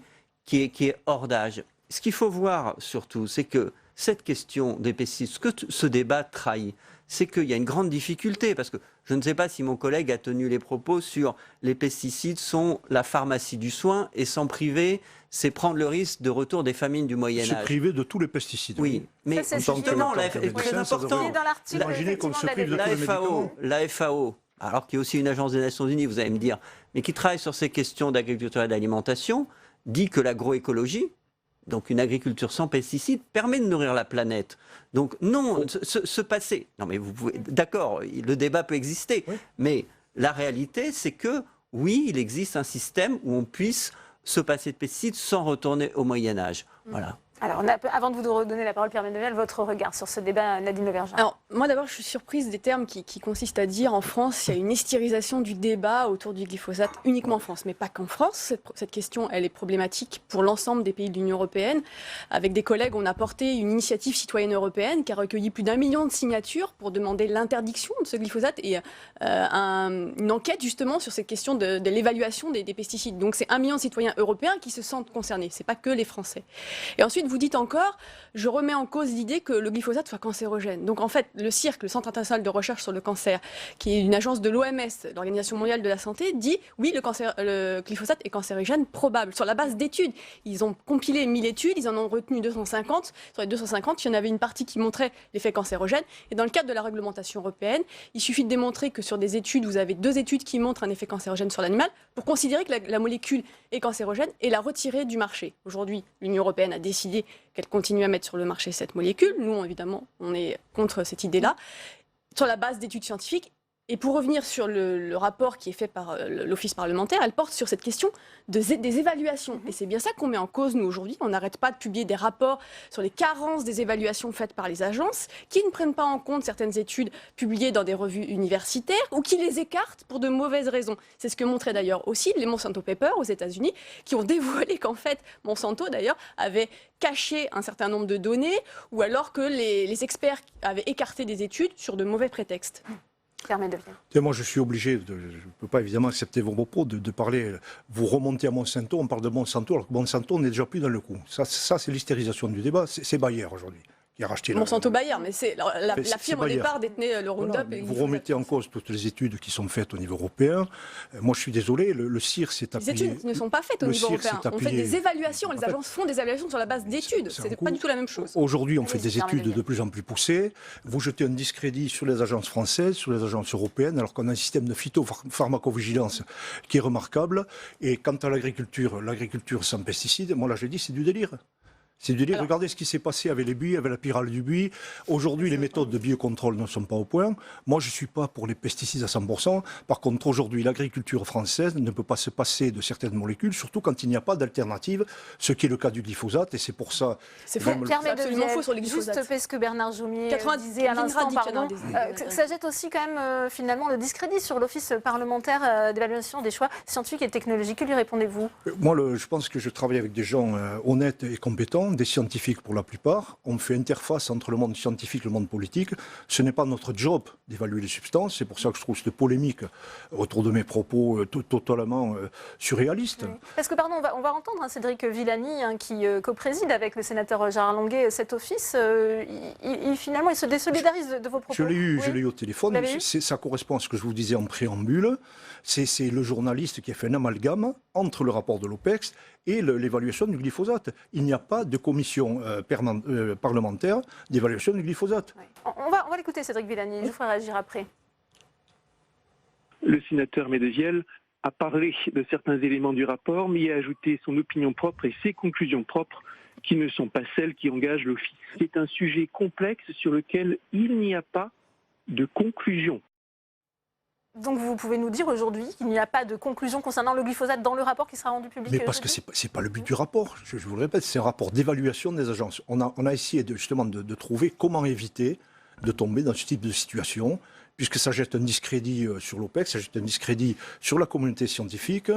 est hors d'âge. Ce qu'il faut voir surtout, c'est que cette question des pesticides, ce que ce débat trahit, c'est qu'il y a une grande difficulté, parce que je ne sais pas si mon collègue a tenu les propos sur les pesticides sont la pharmacie du soin et s'en priver, c'est prendre le risque de retour des famines du Moyen-Âge. Se priver de tous les pesticides. Oui, mais justement, très important, la FAO, alors qu'il y a aussi une agence des Nations Unies, vous allez me dire, mais qui travaille sur ces questions d'agriculture et d'alimentation, dit que l'agroécologie, donc une agriculture sans pesticides, permet de nourrir la planète. Donc non, se passer... Non mais vous pouvez... D'accord, le débat peut exister, mais la réalité, c'est que oui, il existe un système où on puisse se passer de pesticides sans retourner au Moyen-Âge. Voilà. Alors, avant de vous redonner la parole, Pierre Medevielle, votre regard sur ce débat, Nadine Leverger. Alors, moi d'abord, je suis surprise des termes qui consistent à dire en France, il y a une hystérisation du débat autour du glyphosate uniquement en France, mais pas qu'en France. Cette question, elle est problématique pour l'ensemble des pays de l'Union européenne. Avec des collègues, on a porté une initiative citoyenne européenne qui a recueilli plus d'1 million de signatures pour demander l'interdiction de ce glyphosate et une enquête justement sur cette question de l'évaluation des pesticides. Donc, c'est 1 million de citoyens européens qui se sentent concernés. C'est pas que les Français. Et ensuite, vous dites encore, je remets en cause l'idée que le glyphosate soit cancérogène. Donc en fait, le CIRC, le Centre international de recherche sur le cancer, qui est une agence de l'OMS, l'Organisation mondiale de la santé, dit oui, le glyphosate est cancérogène probable. Sur la base d'études, ils ont compilé 1000 études, ils en ont retenu 250. Sur les 250, il y en avait une partie qui montrait l'effet cancérogène. Et dans le cadre de la réglementation européenne, il suffit de démontrer que sur des études, vous avez 2 études qui montrent un effet cancérogène sur l'animal pour considérer que la molécule est cancérogène et la retirer du marché. Aujourd'hui, l'Union européenne a décidé qu'elle continue à mettre sur le marché cette molécule. Nous, évidemment, on est contre cette idée-là. Sur la base d'études scientifiques, Et pour revenir sur le rapport qui est fait par l'Office parlementaire, elle porte sur cette question des évaluations. Et c'est bien ça qu'on met en cause, nous, aujourd'hui. On n'arrête pas de publier des rapports sur les carences des évaluations faites par les agences, qui ne prennent pas en compte certaines études publiées dans des revues universitaires, ou qui les écartent pour de mauvaises raisons. C'est ce que montraient d'ailleurs aussi les Monsanto Papers aux États-Unis, qui ont dévoilé qu'en fait, Monsanto, d'ailleurs, avait caché un certain nombre de données, ou alors que les experts avaient écarté des études sur de mauvais prétextes. Moi, je suis obligé, je ne peux pas évidemment accepter vos propos, de parler, vous remontez à Monsanto, on parle de Monsanto, alors que Monsanto n'est déjà plus dans le coup. Ça c'est l'hystérisation du débat, c'est Bayer aujourd'hui qui a racheté Monsanto Bayer, mais la firme au départ détenait le Roundup. Voilà, vous remettez en cause toutes les études qui sont faites au niveau européen. Moi, je suis désolé, le CIR s'est appuyé... Les études ne sont pas faites au niveau européen. On fait des évaluations, les agences font des évaluations sur la base d'études. Ce n'est pas du tout la même chose. Aujourd'hui, on fait des études de plus en plus poussées. Vous jetez un discrédit sur les agences françaises, sur les agences européennes, alors qu'on a un système de phytopharmacovigilance qui est remarquable. Et quant à l'agriculture sans pesticides, moi là, je dis, c'est du délire. C'est du délire. Regardez ce qui s'est passé avec les buis, avec la pyrale du buis. Aujourd'hui, les méthodes de biocontrôle ne sont pas au point. Moi, je ne suis pas pour les pesticides à 100%. Par contre, aujourd'hui, l'agriculture française ne peut pas se passer de certaines molécules, surtout quand il n'y a pas d'alternative, ce qui est le cas du glyphosate. Et c'est pour ça... C'est faux. Absolument faux sur le glyphosate. Juste ce que Bernard Joumier disait à l'instant, ça jette aussi quand même finalement le discrédit sur l'Office parlementaire d'évaluation des choix scientifiques et technologiques. Que lui répondez-vous? Moi, je pense que je travaille avec des gens honnêtes et compétents, des scientifiques pour la plupart. On fait interface entre le monde scientifique et le monde politique. Ce n'est pas notre job d'évaluer les substances. C'est pour ça que je trouve cette polémique autour de mes propos totalement surréaliste. Oui. Parce que, pardon, on va entendre Cédric Villani, qui co-préside avec le sénateur Gérard Longuet cet office. Finalement, il se désolidarise de vos propos. Je l'ai eu au téléphone. Ça correspond à ce que je vous disais en préambule. C'est le journaliste qui a fait un amalgame entre le rapport de l'OPEX et l'évaluation du glyphosate. Il n'y a pas de commission parlementaire d'évaluation du glyphosate. Oui. On va l'écouter, Cédric Villani. Je vous ferai réagir après. Le sénateur Medevielle a parlé de certains éléments du rapport, mais il a ajouté son opinion propre et ses conclusions propres qui ne sont pas celles qui engagent l'Office. C'est un sujet complexe sur lequel il n'y a pas de conclusion. Donc vous pouvez nous dire aujourd'hui qu'il n'y a pas de conclusion concernant le glyphosate dans le rapport qui sera rendu public? Mais parce que ce n'est pas le but du rapport, je vous le répète, c'est un rapport d'évaluation des agences. On a essayé justement de trouver comment éviter de tomber dans ce type de situation, puisque ça jette un discrédit sur l'OPEX, ça jette un discrédit sur la communauté scientifique,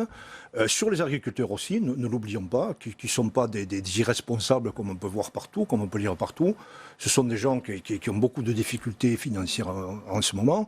sur les agriculteurs aussi, ne l'oublions pas, qui ne sont pas des irresponsables comme on peut voir partout, comme on peut lire partout. Ce sont des gens qui ont beaucoup de difficultés financières en ce moment.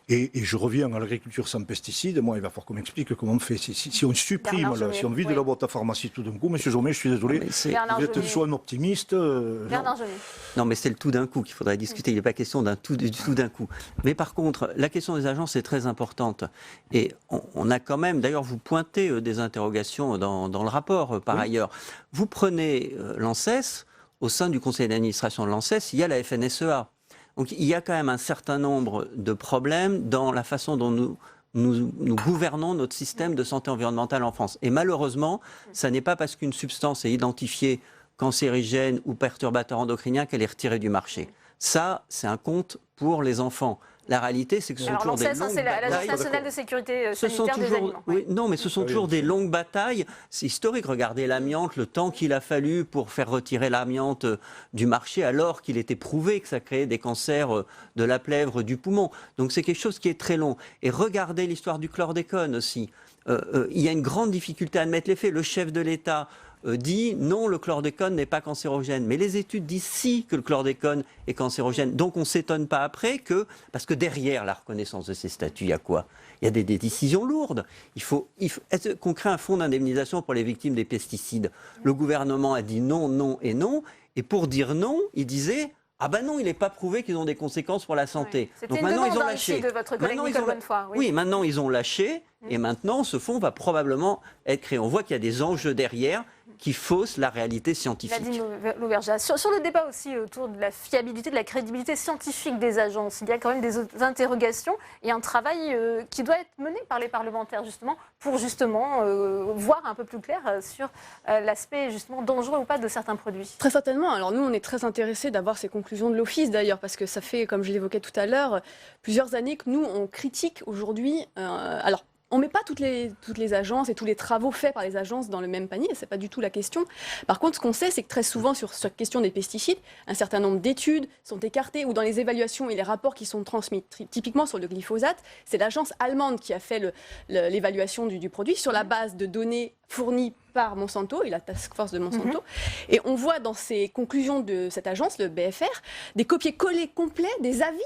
Et je reviens à l'agriculture sans pesticides. Moi, il va falloir qu'on m'explique comment on fait. Si on supprime, si on vide la boîte à pharmacie tout d'un coup, monsieur Jomet, je suis désolé, vous êtes soit un optimiste... Non, mais c'est le tout d'un coup qu'il faudrait discuter. Il n'est pas question du tout d'un coup. Mais par contre, la question des agences est très importante. Et on a quand même, d'ailleurs, vous pointez des interrogations dans le rapport, par ailleurs. Vous prenez l'ANSES, au sein du conseil d'administration de l'ANSES, il y a la FNSEA. Donc il y a quand même un certain nombre de problèmes dans la façon dont nous gouvernons notre système de santé environnementale en France. Et malheureusement, ça n'est pas parce qu'une substance est identifiée cancérigène ou perturbateur endocrinien qu'elle est retirée du marché. Ça, c'est un conte pour les enfants. La réalité, c'est que ce sont toujours des longues batailles. C'est l'Agence nationale de sécurité sanitaire des aliments. Oui, non, mais ce sont toujours des longues batailles. C'est historique. Regardez l'amiante, le temps qu'il a fallu pour faire retirer l'amiante du marché, alors qu'il était prouvé que ça créait des cancers de la plèvre, du poumon. Donc c'est quelque chose qui est très long. Et regardez l'histoire du chlordécone aussi. Il y a une grande difficulté à admettre les faits. Le chef de l'État dit non, le chlordécone n'est pas cancérogène. Mais les études disent si que le chlordécone est cancérogène. Donc on ne s'étonne pas après parce que derrière la reconnaissance de ces statuts, il y a quoi? Il y a des décisions lourdes. Il faut qu'on crée un fonds d'indemnisation pour les victimes des pesticides. Le gouvernement a dit non, non et non. Et pour dire non, il disait... Ah ben non, il n'est pas prouvé qu'ils ont des conséquences pour la santé. Oui. Donc maintenant, ils ont lâché. De votre collègue Nicole Bonnefoy, oui, maintenant ils ont lâché et maintenant ce fonds va probablement être créé. On voit qu'il y a des enjeux derrière qui faussent la réalité scientifique. Nadine Lauvergeat. Sur le débat aussi autour de la fiabilité, de la crédibilité scientifique des agences, il y a quand même des interrogations et un travail qui doit être mené par les parlementaires justement pour voir un peu plus clair sur l'aspect justement dangereux ou pas de certains produits. Très certainement. Alors nous, on est très intéressés d'avoir ces conclusions de l'Office d'ailleurs, parce que ça fait, comme je l'évoquais tout à l'heure, plusieurs années que nous, on critique aujourd'hui. Alors, on ne met pas toutes les agences et tous les travaux faits par les agences dans le même panier, ce n'est pas du tout la question. Par contre, ce qu'on sait, c'est que très souvent, sur cette question des pesticides, un certain nombre d'études sont écartées ou dans les évaluations et les rapports qui sont transmis. Typiquement sur le glyphosate, c'est l'agence allemande qui a fait l'évaluation du produit sur la base de données fournies par Monsanto et la task force de Monsanto. Et on voit dans ces conclusions de cette agence, le BFR, des copier-coller complets des avis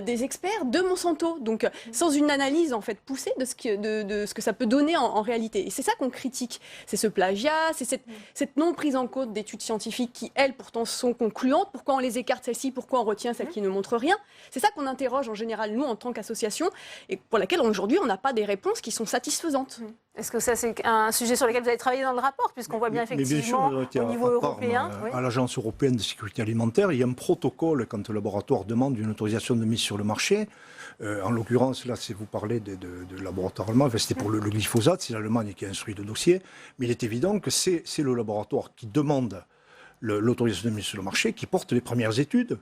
des experts de Monsanto, donc sans une analyse en fait poussée de ce que ça peut donner en réalité. Et c'est ça qu'on critique, c'est ce plagiat, c'est cette non prise en compte d'études scientifiques qui, elles, pourtant sont concluantes. Pourquoi on les écarte celles-ci, pourquoi on retient celles qui ne montrent rien? C'est ça qu'on interroge en général, nous, en tant qu'association, et pour laquelle aujourd'hui, on n'a pas des réponses qui sont satisfaisantes. Est-ce que ça, c'est un sujet sur lequel vous avez travaillé dans le rapport, puisqu'on voit bien effectivement au niveau européen à l'Agence européenne de sécurité alimentaire, il y a un protocole quand le laboratoire demande une autorisation de mise sur le marché. En l'occurrence, là, si vous parlez de laboratoire allemand, c'était pour le glyphosate, c'est l'Allemagne qui a instruit le dossier, mais il est évident que c'est le laboratoire qui demande l'autorisation de mise sur le marché, qui porte les premières études.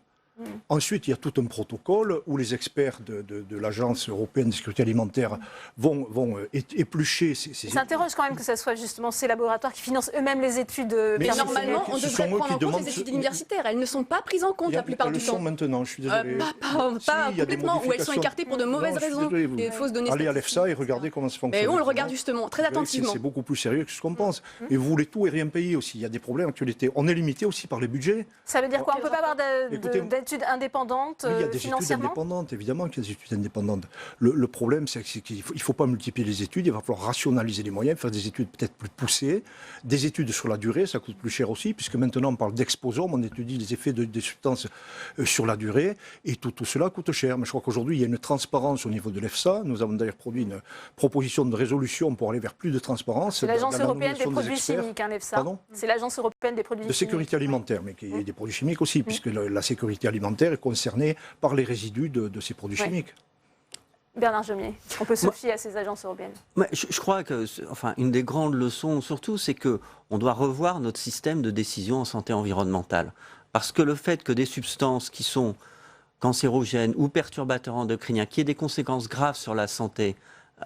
Ensuite, il y a tout un protocole où les experts de l'Agence européenne de sécurité alimentaire vont éplucher ces études. Ça s'interroge quand même que ce soit justement ces laboratoires qui financent eux-mêmes les études. Mais normalement, on devrait prendre en compte les études universitaires. Elles ne sont pas prises en compte la plupart du temps. Elles le sont maintenant, je suis désolé. Pas complètement, ou elles sont écartées pour de mauvaises raisons, des fausses données statistiques. Allez à l'EFSA et regardez comment ça fonctionne. Mais on le regarde justement, très attentivement. C'est beaucoup plus sérieux que ce qu'on pense. Et vous voulez tout et rien payer aussi. Il y a des problèmes actualité. On est limité aussi par les budgets. Ça veut dire quoi? On ne peut pas avoir d'études indépendantes? Il y a des études indépendantes, évidemment qu'il y a des études indépendantes. Le problème, c'est qu'il ne faut pas multiplier les études, il va falloir rationaliser les moyens, faire des études peut-être plus poussées, des études sur la durée, ça coûte plus cher aussi, puisque maintenant on parle d'exposome, on étudie les effets des substances sur la durée, et tout cela coûte cher. Mais je crois qu'aujourd'hui, il y a une transparence au niveau de l'EFSA. Nous avons d'ailleurs produit une proposition de résolution pour aller vers plus de transparence. C'est l'Agence européenne des produits chimiques, l'EFSA. Pardon ? C'est l'Agence européenne des produits chimiques. De sécurité alimentaire, mais il y a des produits chimiques aussi, puisque la sécurité alimentaire est concernée par les résidus de ces produits chimiques. Bernard Jomier, on peut se fier à ces agences européennes? Je crois que, une des grandes leçons surtout, c'est qu'on doit revoir notre système de décision en santé environnementale. Parce que le fait que des substances qui sont cancérogènes ou perturbateurs endocriniens, qui aient des conséquences graves sur la santé,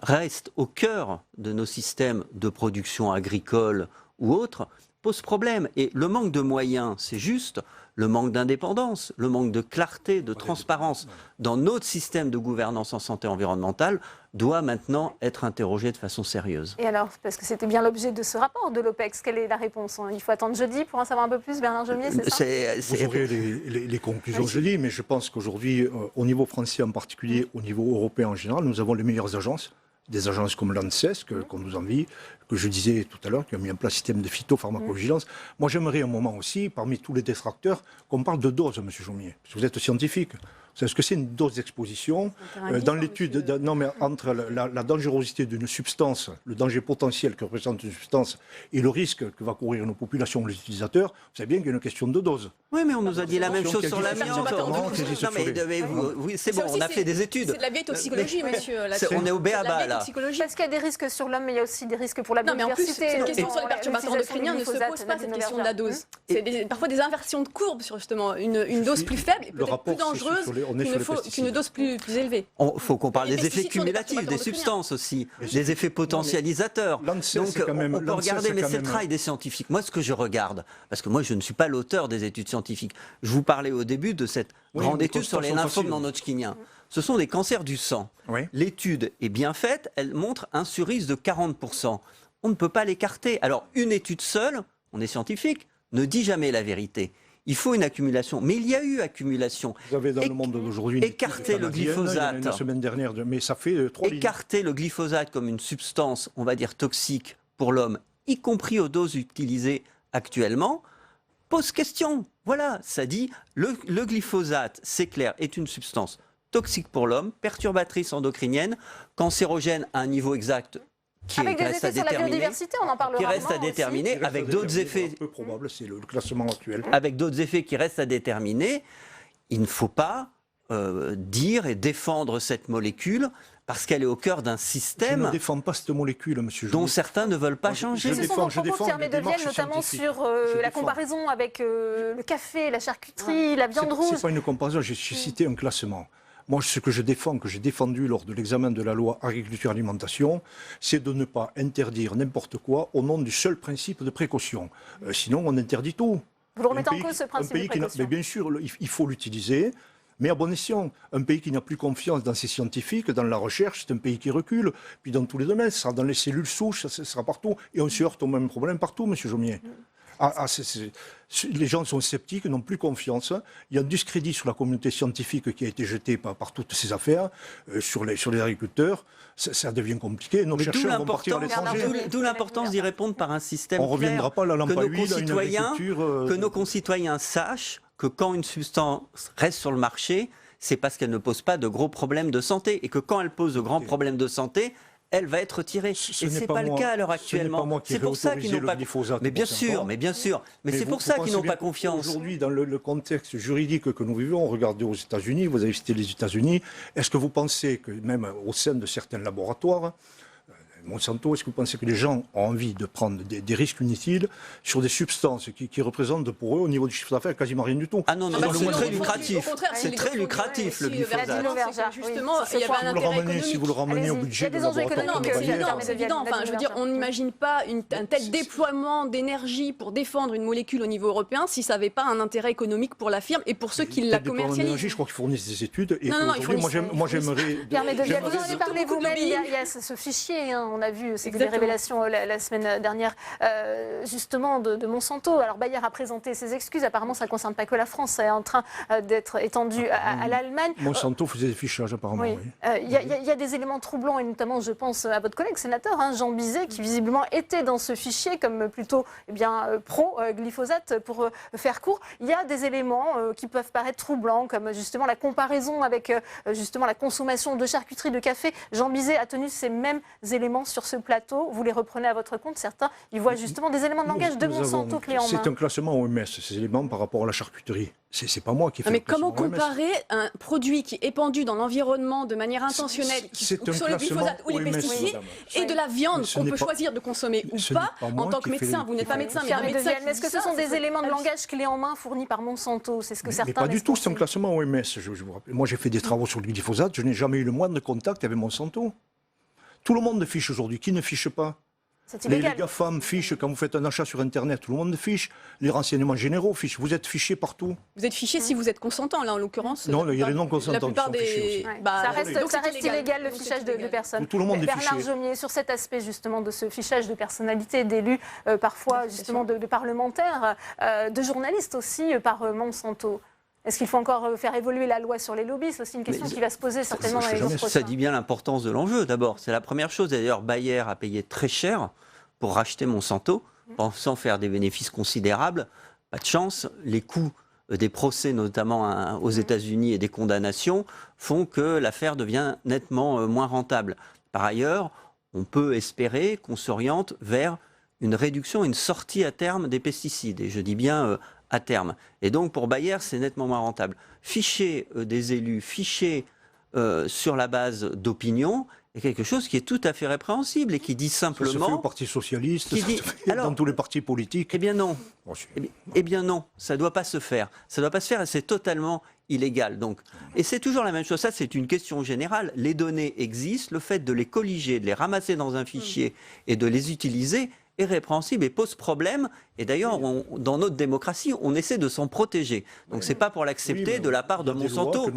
restent au cœur de nos systèmes de production agricole ou autres, pose problème. Et le manque de moyens, c'est juste. Le manque d'indépendance, le manque de clarté, de transparence dans notre système de gouvernance en santé environnementale doit maintenant être interrogé de façon sérieuse. Et alors, parce que c'était bien l'objet de ce rapport de l'OPEX, quelle est la réponse? Il faut attendre jeudi pour en savoir un peu plus, Bernard Jomier, c'est ça? Vous aurez les conclusions jeudi, mais je pense qu'aujourd'hui, au niveau français en particulier, au niveau européen en général, nous avons les meilleures agences. Des agences comme l'ANSES, qu'on nous envie, que je disais tout à l'heure, qui a mis en place un système de phytopharmacovigilance. Moi, j'aimerais un moment aussi, parmi tous les détracteurs, qu'on parle de dose, M. Jomier. Parce que vous êtes scientifique. Vous savez ce que c'est une dose d'exposition? Dans l'étude, entre la dangerosité d'une substance, le danger potentiel que représente une substance et le risque que va courir nos populations, les utilisateurs, vous savez bien qu'il y a une question de dose. Oui, mais on nous a dit la même chose sur l'amiante. Oui, c'est bon, on a fait des études. C'est de la vieille toxicologie, monsieur. On est au béaba, là. Parce qu'il y a des risques sur l'homme, mais il y a aussi des risques pour la biodiversité. Non, mais en plus, cette question sur les perturbateurs endocriniens ne se pose pas, cette question de la dose. C'est parfois des inversions de courbe sur justement une dose plus faible et peut-être plus dangereuse qu'une dose plus élevée. Il faut qu'on parle des effets cumulatifs des substances aussi, des effets potentialisateurs. Donc on peut regarder, mais c'est le travail des scientifiques. Moi, ce que je regarde, parce que moi je ne suis pas l'auteur des études scientifiques, je vous parlais au début de cette grande étude sur les lymphomes non-Hodgkiniens. Ce sont des cancers du sang. L'étude est bien faite, elle montre un surrisque de 40%. On ne peut pas l'écarter. Alors une étude seule, on est scientifique, ne dit jamais la vérité. Il faut une accumulation. Mais il y a eu accumulation. Vous avez dans le monde d'aujourd'hui écarter le glyphosate. La semaine dernière, mais ça fait 3 lignes. Écarter le glyphosate comme une substance, on va dire, toxique pour l'homme, y compris aux doses utilisées actuellement, pose question. Voilà, ça dit, le glyphosate, c'est clair, est une substance toxique pour l'homme, perturbatrice endocrinienne, cancérogène à un niveau exact, Avec des effets sur la biodiversité, on en parle qui reste à déterminer, avec d'autres effets. Peu probable, c'est le classement actuel. Avec d'autres effets qui restent à déterminer, il ne faut pas dire et défendre cette molécule parce qu'elle est au cœur d'un système. Je ne défends pas cette molécule, monsieur dont certains ne veulent pas changer. Ce sont vos propos, Pierre Médevielle, notamment sur la comparaison avec le café, la charcuterie, la viande rouge. Ce n'est pas une comparaison, j'ai cité un classement. Moi, ce que je défends, que j'ai défendu lors de l'examen de la loi agriculture-alimentation, c'est de ne pas interdire n'importe quoi au nom du seul principe de précaution. Sinon, on interdit tout. Vous le remettez en cause, ce principe de précaution? Mais bien sûr, il faut l'utiliser, mais à bon escient. Un pays qui n'a plus confiance dans ses scientifiques, dans la recherche, c'est un pays qui recule. Puis dans tous les domaines, ça sera dans les cellules souches, ça sera partout. Et on se heurte au même problème partout, monsieur Jomier. Les gens sont sceptiques, n'ont plus confiance. Il y a un discrédit sur la communauté scientifique qui a été jeté par toutes ces affaires, sur les agriculteurs. Ça devient compliqué. Nos chercheurs vont partir à l'étranger. D'où l'importance d'y répondre par un système on reviendra pas à la lampe à huile, que nos concitoyens sachent que quand une substance reste sur le marché, c'est parce qu'elle ne pose pas de gros problèmes de santé. Et que quand elle pose de grands problèmes de santé, elle va être retirée. Et ce n'est pas le cas à l'heure actuellement. C'est pour ça qu'ils n'ont pas confiance. Mais bien sûr. Mais c'est pour ça qu'ils n'ont pas confiance. Aujourd'hui, dans le contexte juridique que nous vivons, regardez aux États-Unis, vous avez cité les États-Unis, est-ce que vous pensez que même au sein de certains laboratoires, Monsanto, est-ce que vous pensez que les gens ont envie de prendre des risques inutiles sur des substances qui représentent pour eux, au niveau du chiffre d'affaires, quasiment rien du tout? Ah non, c'est très lucratif. C'est très lucratif, le glyphosate. Justement, il y avait un intérêt économique. Si vous le ramenez au budget de laboratoire, c'est évident. Enfin, je veux dire, on n'imagine pas un tel déploiement d'énergie pour défendre une molécule au niveau européen si ça n'avait pas un intérêt économique pour la firme et pour ceux qui la commercialisent. Je crois qu'ils fournissent des études. Et moi, j'aimerais... Pierre Médevielle, vous en avez parlé vous-même, il y a ce fichier, on a vu, c'est des révélations la semaine dernière, justement, de Monsanto. Alors Bayer a présenté ses excuses. Apparemment, ça ne concerne pas que la France. C'est en train d'être étendu à l'Allemagne. Monsanto faisait des fichages, apparemment. Oui. Il y a des éléments troublants, et notamment, je pense à votre collègue sénateur, Jean Bizet, qui visiblement était dans ce fichier comme plutôt pro-glyphosate, pour faire court. Il y a des éléments qui peuvent paraître troublants, comme justement la comparaison avec justement la consommation de charcuterie, de café. Jean Bizet a tenu ces mêmes éléments sur ce plateau. Vous les reprenez à votre compte. Certains, ils voient justement des éléments de langage de Monsanto clés en main. C'est un classement OMS, ces éléments par rapport à la charcuterie. C'est pas moi qui fais mais le classement comment comparer un produit qui est épandu dans l'environnement de manière intentionnelle, sur le glyphosate ou les pesticides, et de la viande qu'on peut choisir de consommer ou pas, en tant que médecin? Vous n'êtes pas médecin, mais est-ce que ce sont des éléments de langage clés en main fournis par Monsanto? C'est ce que certains. Mais pas du tout, c'est un classement OMS. Je vous rappelle. Moi, j'ai fait des travaux sur le glyphosate, je n'ai jamais eu le moindre contact avec Monsanto. Tout le monde fiche aujourd'hui. Qui ne fiche pas? Les GAFAM fichent quand vous faites un achat sur Internet. Tout le monde fiche. Les renseignements généraux fichent. Vous êtes fiché partout. Vous êtes fiché si vous êtes consentant, là, en l'occurrence. Non, il y a les non-consentants qui sont fichés aussi. Ça reste illégal, le fichage de personnes. Tout le monde est fiché. Bernard Jomier, sur cet aspect justement de ce fichage de personnalités, d'élus, parfois justement de parlementaires, de journalistes aussi par Monsanto. Est-ce qu'il faut encore faire évoluer la loi sur les lobbies? C'est aussi une question qui va se poser certainement dans les jours prochains. Ça dit bien l'importance de l'enjeu, d'abord. C'est la première chose. D'ailleurs, Bayer a payé très cher pour racheter Monsanto, pensant faire des bénéfices considérables. Pas de chance. Les coûts des procès, notamment aux États-Unis, et des condamnations, font que l'affaire devient nettement moins rentable. Par ailleurs, on peut espérer qu'on s'oriente vers une réduction, une sortie à terme des pesticides. Et je dis bien à terme. Et donc, pour Bayer, c'est nettement moins rentable. Ficher des élus, ficher sur la base d'opinion, est quelque chose qui est tout à fait répréhensible et qui dit simplement... Ça se fait au Parti Socialiste, ça se fait dans tous les partis politiques. Eh bien non. Eh bien non, ça ne doit pas se faire. Ça ne doit pas se faire et c'est totalement illégal. Donc. Et c'est toujours la même chose. Ça, c'est une question générale. Les données existent. Le fait de les colliger, de les ramasser dans un fichier et de les utiliser est répréhensible et pose problème. Et d'ailleurs, dans notre démocratie, on essaie de s'en protéger. Donc, c'est pas pour l'accepter de la part de Monsanto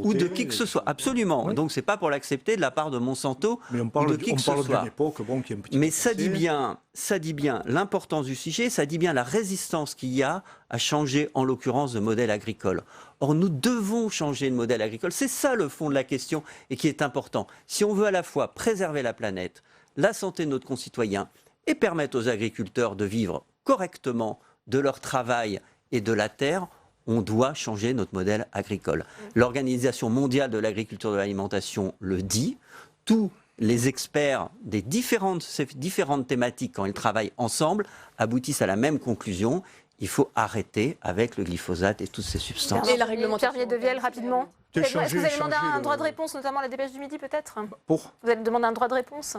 ou de qui que ce soit. Absolument. Oui. Donc, c'est pas pour l'accepter de la part de Monsanto ou de qui que ce soit. Mais ça dit bien l'importance du sujet, ça dit bien la résistance qu'il y a à changer, en l'occurrence, de modèle agricole. Or, nous devons changer de modèle agricole. C'est ça le fond de la question et qui est important. Si on veut à la fois préserver la planète, la santé de notre concitoyen, et permettre aux agriculteurs de vivre correctement de leur travail et de la terre, on doit changer notre modèle agricole. L'Organisation mondiale de l'agriculture et de l'alimentation le dit, tous les experts des ces différentes thématiques, quand ils travaillent ensemble, aboutissent à la même conclusion. Il faut arrêter avec le glyphosate et toutes ces substances. Et la réglementation. Pierre Médevielle, rapidement. Est-ce que vous allez demander un droit de réponse, notamment à la dépêche du midi, peut-être? Vous allez demander un droit de réponse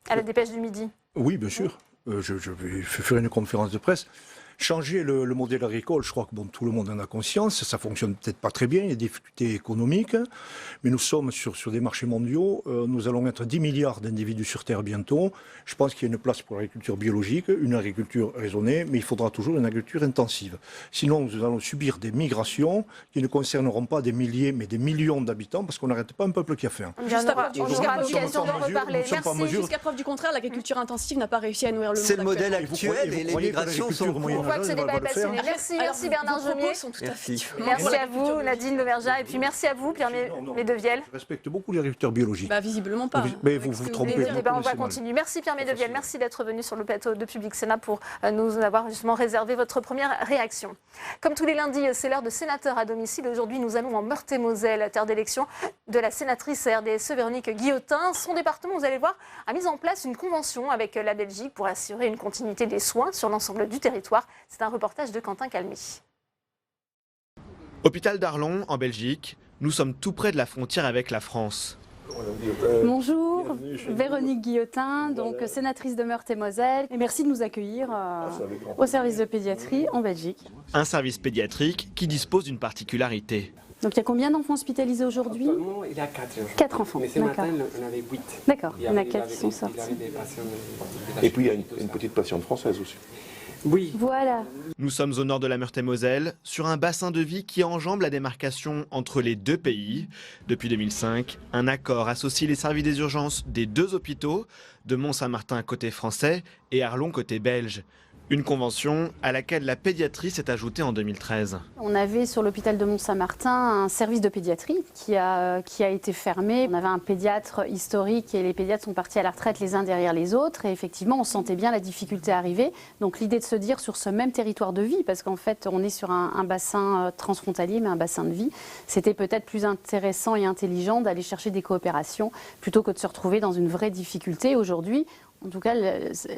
à la dépêche du midi? Oui, bien sûr. Je vais faire une conférence de presse. Changer le modèle agricole, je crois que tout le monde en a conscience, ça fonctionne peut-être pas très bien, il y a des difficultés économiques, mais nous sommes sur des marchés mondiaux, nous allons être 10 milliards d'individus sur Terre bientôt. Je pense qu'il y a une place pour l'agriculture biologique, une agriculture raisonnée, mais il faudra toujours une agriculture intensive. Sinon, nous allons subir des migrations qui ne concerneront pas des milliers, mais des millions d'habitants, parce qu'on n'arrête pas un peuple qui a faim. On aura l'occasion d'en reparler. Merci. Jusqu'à preuve du contraire, l'agriculture intensive n'a pas réussi à nourrir le monde. C'est le modèle actuel et les migrations sont... On voit que ce débat est passionné. Merci Bernard Jomier. Merci à vous Nadine Leverja et puis merci à vous Pierre Médevielle. Je respecte beaucoup les agriculteurs biologiques. Visiblement pas. Mais vous vous trompez. On va continuer. Merci Pierre Médevielle. Merci d'être venu sur le plateau de Public Sénat pour nous avoir justement réservé votre première réaction. Comme tous les lundis, c'est l'heure de sénateurs à domicile. Aujourd'hui, nous allons en Meurthe-et-Moselle, terre d'élection de la sénatrice RDSE Véronique Guillotin. Son département, vous allez voir, a mis en place une convention avec la Belgique pour assurer une continuité des soins sur l'ensemble du territoire. C'est un reportage de Quentin Calmy. Hôpital d'Arlon, en Belgique, nous sommes tout près de la frontière avec la France. Bonjour, Véronique Guillotin, donc sénatrice de Meurthe-et-Moselle. Et merci de nous accueillir au service de pédiatrie en Belgique. Un service pédiatrique qui dispose d'une particularité. Donc il y a combien d'enfants hospitalisés aujourd'hui? Il y a 4 enfants. 4 enfants. Mais ce matin, on avait 8. D'accord, il y en a 4 qui sont sortis. Et puis il y a une petite patiente française aussi. Oui. Voilà. Nous sommes au nord de la Meurthe-et-Moselle, sur un bassin de vie qui enjambe la démarcation entre les deux pays. Depuis 2005, un accord associe les services des urgences des deux hôpitaux, de Mont-Saint-Martin côté français et Arlon côté belge. Une convention à laquelle la pédiatrie s'est ajoutée en 2013. On avait sur l'hôpital de Mont-Saint-Martin un service de pédiatrie qui a été fermé. On avait un pédiatre historique et les pédiatres sont partis à la retraite les uns derrière les autres. Et effectivement, on sentait bien la difficulté arriver. Donc l'idée de se dire sur ce même territoire de vie, parce qu'en fait on est sur un bassin transfrontalier, mais un bassin de vie, c'était peut-être plus intéressant et intelligent d'aller chercher des coopérations plutôt que de se retrouver dans une vraie difficulté. Aujourd'hui, en tout cas,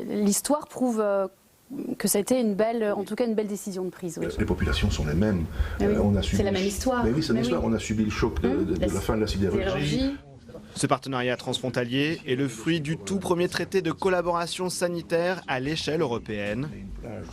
l'histoire prouve que ça a été une belle décision de prise. Oui. Les populations sont les mêmes. Oui, c'est la même histoire. Mais oui, c'est la même histoire. On a subi le choc de la fin de la sidérurgie. Ce partenariat transfrontalier est le fruit du tout premier traité de collaboration sanitaire à l'échelle européenne.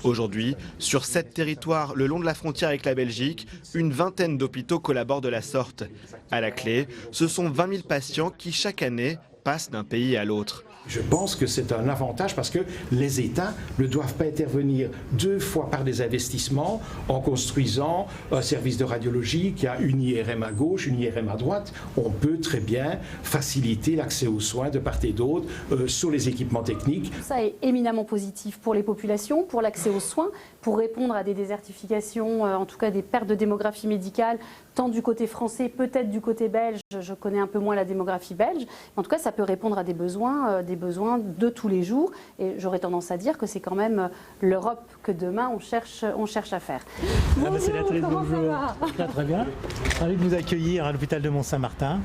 Aujourd'hui, sur 7 territoires le long de la frontière avec la Belgique, une vingtaine d'hôpitaux collaborent de la sorte. À la clé, ce sont 20 000 patients qui chaque année passent d'un pays à l'autre. Je pense que c'est un avantage parce que les États ne doivent pas intervenir 2 fois par des investissements en construisant un service de radiologie qui a une IRM à gauche, une IRM à droite. On peut très bien faciliter l'accès aux soins de part et d'autre sur les équipements techniques. Ça est éminemment positif pour les populations, pour l'accès aux soins, pour répondre à des désertifications, en tout cas des pertes de démographie médicale, tant du côté français, peut-être du côté belge. Je connais un peu moins la démographie belge. En tout cas, ça peut répondre à des besoins de tous les jours. Et j'aurais tendance à dire que c'est quand même l'Europe que demain on cherche à faire. Madame la sénatrice, bonjour. Très bien. Ravi de vous accueillir à l'hôpital de Mont-Saint-Martin.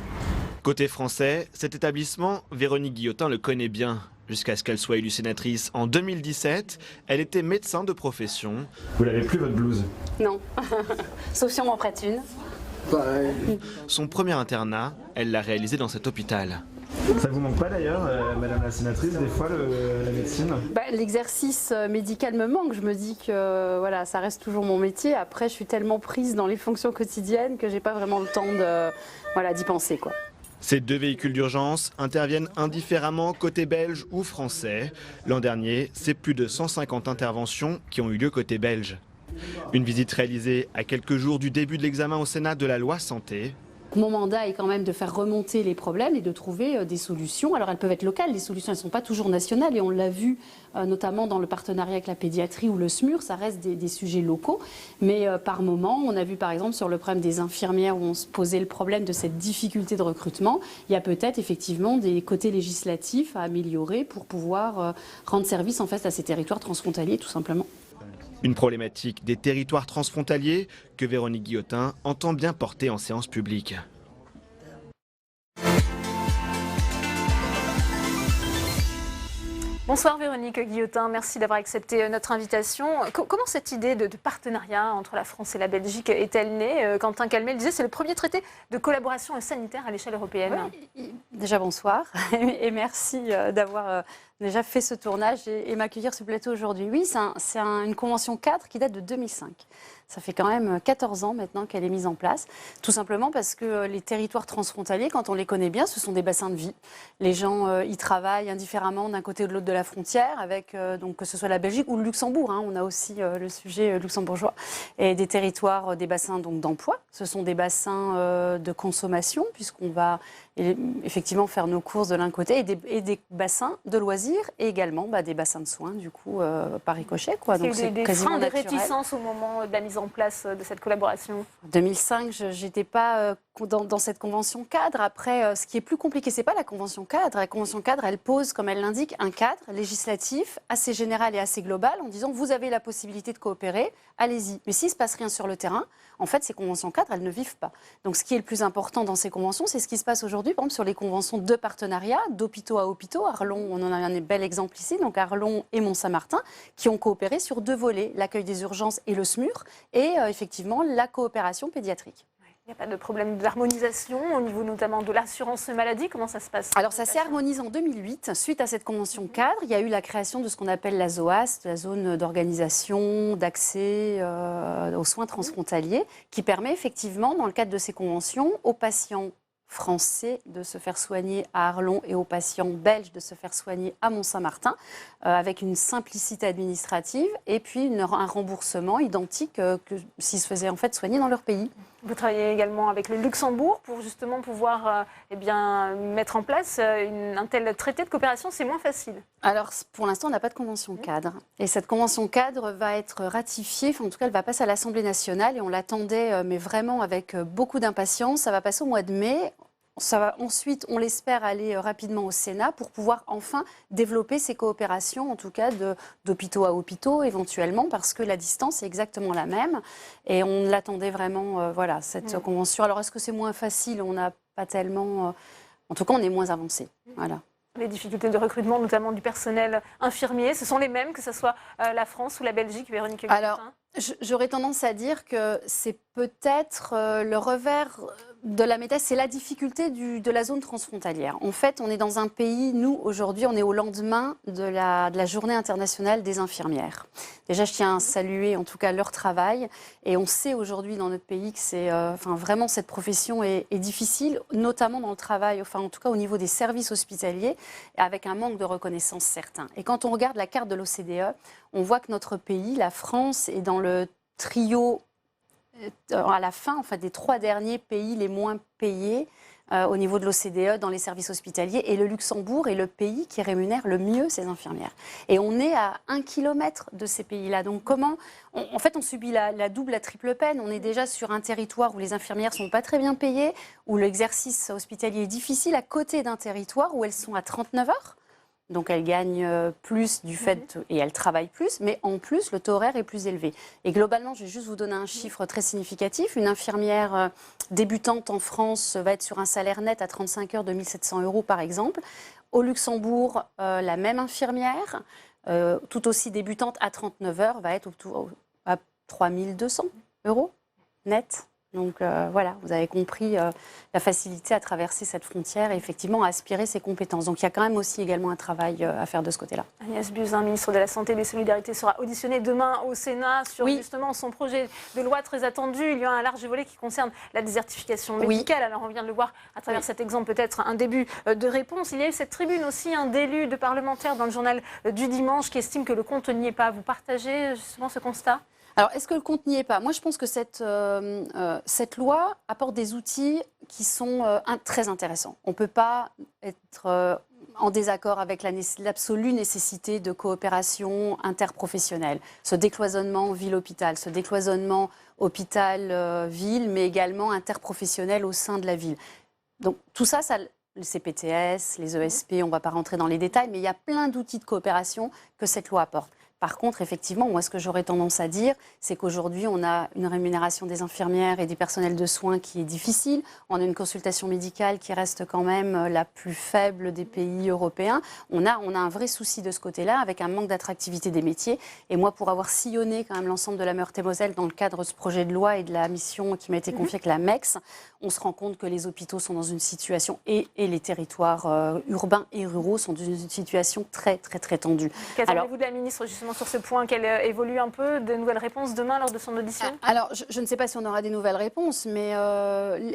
Côté français, cet établissement, Véronique Guillotin le connaît bien. Jusqu'à ce qu'elle soit élue sénatrice en 2017, elle était médecin de profession. Vous n'avez plus votre blouse? Non, sauf si on m'en prête une. Son premier internat, elle l'a réalisé dans cet hôpital. Ça vous manque pas d'ailleurs, madame la sénatrice, des fois la médecine? L'exercice médical me manque. Je me dis que voilà, ça reste toujours mon métier. Après, je suis tellement prise dans les fonctions quotidiennes que j'ai pas vraiment le temps d'y penser, quoi. Ces 2 véhicules d'urgence interviennent indifféremment côté belge ou français. L'an dernier, c'est plus de 150 interventions qui ont eu lieu côté belge. Une visite réalisée à quelques jours du début de l'examen au Sénat de la loi santé. Mon mandat est quand même de faire remonter les problèmes et de trouver des solutions. Alors elles peuvent être locales, les solutions elles ne sont pas toujours nationales et on l'a vu notamment dans le partenariat avec la pédiatrie ou le SMUR, ça reste des sujets locaux. Mais par moment, on a vu par exemple sur le problème des infirmières où on se posait le problème de cette difficulté de recrutement, il y a peut-être effectivement des côtés législatifs à améliorer pour pouvoir rendre service en fait à ces territoires transfrontaliers tout simplement. Une problématique des territoires transfrontaliers que Véronique Guillotin entend bien porter en séance publique. Bonsoir Véronique Guillotin, merci d'avoir accepté notre invitation. Comment cette idée de partenariat entre la France et la Belgique est-elle née? Quentin Calmet le disait, c'est le premier traité de collaboration sanitaire à l'échelle européenne. Oui, déjà bonsoir et merci d'avoir déjà fait ce tournage et m'accueillir sur ce plateau aujourd'hui. Oui, c'est une convention cadre qui date de 2005. Ça fait quand même 14 ans maintenant qu'elle est mise en place, tout simplement parce que les territoires transfrontaliers, quand on les connaît bien, ce sont des bassins de vie. Les gens y travaillent indifféremment d'un côté ou de l'autre de la frontière, avec donc que ce soit la Belgique ou le Luxembourg. On a aussi le sujet luxembourgeois. Et des territoires, des bassins donc d'emploi. Ce sont des bassins de consommation, puisqu'on va effectivement faire nos courses de l'un côté, et des bassins de loisirs, et également des bassins de soins, du coup, par ricochet. Donc c'est des quasiment freins, des naturel. réticences au moment de la mise en place de cette collaboration? En 2005, je n'étais pas dans cette convention cadre. Après, ce qui est plus compliqué, ce n'est pas la convention cadre. La convention cadre, elle pose, comme elle l'indique, un cadre législatif assez général et assez global en disant vous avez la possibilité de coopérer, allez-y. Mais s'il ne se passe rien sur le terrain, en fait, ces conventions cadres, elles ne vivent pas. Donc, ce qui est le plus important dans ces conventions, c'est ce qui se passe aujourd'hui, par exemple, sur les conventions de partenariat, d'hôpitaux à hôpitaux. Arlon, on en a un bel exemple ici, donc Arlon et Mont-Saint-Martin, qui ont coopéré sur 2 volets, l'accueil des urgences et le SMUR, et effectivement, la coopération pédiatrique. Il n'y a pas de problème d'harmonisation au niveau notamment de l'assurance maladie? Comment ça se passe? Alors ça s'est harmonisé en 2008. Suite à cette convention cadre, il y a eu la création de ce qu'on appelle la ZOAS, la zone d'organisation, d'accès aux soins transfrontaliers, qui permet effectivement, dans le cadre de ces conventions, aux patients français de se faire soigner à Arlon et aux patients belges de se faire soigner à Mont-Saint-Martin, avec une simplicité administrative et puis un remboursement identique que s'ils se faisaient en fait soigner dans leur pays. Vous travaillez également avec le Luxembourg pour justement pouvoir mettre en place un tel traité de coopération. C'est moins facile. Alors, pour l'instant, on n'a pas de convention cadre. Et cette convention cadre va être ratifiée, en tout cas, elle va passer à l'Assemblée nationale et on l'attendait, mais vraiment avec beaucoup d'impatience. Ça va passer au mois de mai. Ça va ensuite, on l'espère, aller rapidement au Sénat pour pouvoir enfin développer ces coopérations, en tout cas d'hôpitaux à hôpitaux éventuellement, parce que la distance est exactement la même. Et on l'attendait vraiment, cette convention. Alors, est-ce que c'est moins facile? On n'a pas tellement... en tout cas, on est moins avancé. Voilà. Les difficultés de recrutement, notamment du personnel infirmier, ce sont les mêmes que ce soit la France ou la Belgique, Véronique Guillotin? Alors, j'aurais tendance à dire que c'est peut-être le revers de la médaille, c'est la difficulté de la zone transfrontalière. En fait, on est dans un pays, nous, aujourd'hui, on est au lendemain de la Journée internationale des infirmières. Déjà, je tiens à saluer, en tout cas, leur travail. Et on sait aujourd'hui dans notre pays que c'est, vraiment, cette profession est difficile, notamment dans le travail, en tout cas, au niveau des services hospitaliers, avec un manque de reconnaissance certain. Et quand on regarde la carte de l'OCDE, on voit que notre pays, la France, est dans le trio à la fin, des 3 derniers pays les moins payés au niveau de l'OCDE dans les services hospitaliers. Et le Luxembourg est le pays qui rémunère le mieux ses infirmières. Et on est à 1 kilomètre de ces pays-là. Donc comment on subit la double, la triple peine. On est déjà sur un territoire où les infirmières ne sont pas très bien payées, où l'exercice hospitalier est difficile, à côté d'un territoire où elles sont à 39 heures. Donc elles gagnent plus du fait, et elles travaillent plus, mais en plus le taux horaire est plus élevé. Et globalement, je vais juste vous donner un chiffre très significatif. Une infirmière débutante en France va être sur un salaire net à 35 heures de 1 700 € par exemple. Au Luxembourg, la même infirmière, tout aussi débutante à 39 heures, va être à 3 200 € net. Donc voilà, vous avez compris la facilité à traverser cette frontière et effectivement à aspirer ses compétences. Donc il y a quand même aussi également un travail à faire de ce côté-là. Agnès Buzyn, ministre de la Santé et des Solidarités, sera auditionnée demain au Sénat sur justement son projet de loi très attendu. Il y a un large volet qui concerne la désertification médicale. Alors on vient de le voir à travers cet exemple, peut-être un début de réponse. Il y a eu cette tribune aussi d'élus, de parlementaires dans le journal du dimanche qui estiment que le compte n'y est pas. Vous partagez justement ce constat ? Alors, est-ce que le compte n'y est pas? Moi, je pense que cette loi apporte des outils qui sont très intéressants. On ne peut pas être en désaccord avec l'absolue nécessité de coopération interprofessionnelle. Ce décloisonnement ville-hôpital, ce décloisonnement hôpital-ville, mais également interprofessionnel au sein de la ville. Donc, tout ça, le CPTS, les ESP, on ne va pas rentrer dans les détails, mais il y a plein d'outils de coopération que cette loi apporte. Par contre, effectivement, moi, ce que j'aurais tendance à dire, c'est qu'aujourd'hui, on a une rémunération des infirmières et des personnels de soins qui est difficile. On a une consultation médicale qui reste quand même la plus faible des pays européens. On a un vrai souci de ce côté-là, avec un manque d'attractivité des métiers. Et moi, pour avoir sillonné quand même l'ensemble de la Meurthe-et-Moselle dans le cadre de ce projet de loi et de la mission qui m'a été confiée avec la MEX, on se rend compte que les hôpitaux sont dans une situation, et les territoires urbains et ruraux sont dans une situation très, très, très tendue. Qu'attendez-vous de la ministre, justement, sur ce point, qu'elle évolue un peu, de nouvelles réponses demain lors de son audition? Alors, je ne sais pas si on aura des nouvelles réponses, mais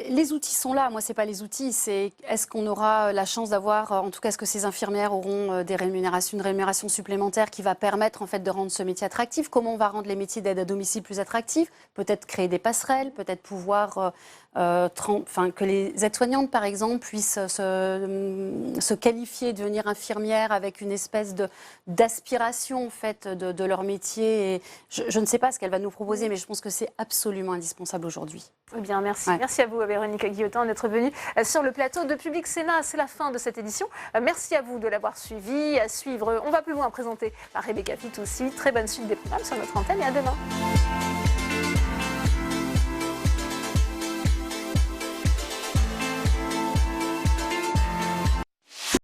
les outils sont là. Moi, ce n'est pas les outils, c'est est-ce qu'on aura la chance d'avoir, en tout cas, est-ce que ces infirmières auront une rémunération supplémentaire qui va permettre en fait de rendre ce métier attractif? Comment on va rendre les métiers d'aide à domicile plus attractifs? Peut-être créer des passerelles, peut-être pouvoir que les aides-soignantes, par exemple, puissent se qualifier, devenir infirmières avec une espèce d'aspiration en fait, de leur métier. Et je ne sais pas ce qu'elle va nous proposer, mais je pense que c'est absolument indispensable aujourd'hui. Eh bien, merci. Ouais. Merci à vous, Véronique Guillotin, d'être venue sur le plateau de Public Sénat. C'est la fin de cette édition. Merci à vous de l'avoir suivi. À suivre, On va plus loin, présenté par Rebecca Fitoussi. Très bonne suite des programmes sur notre antenne et à demain.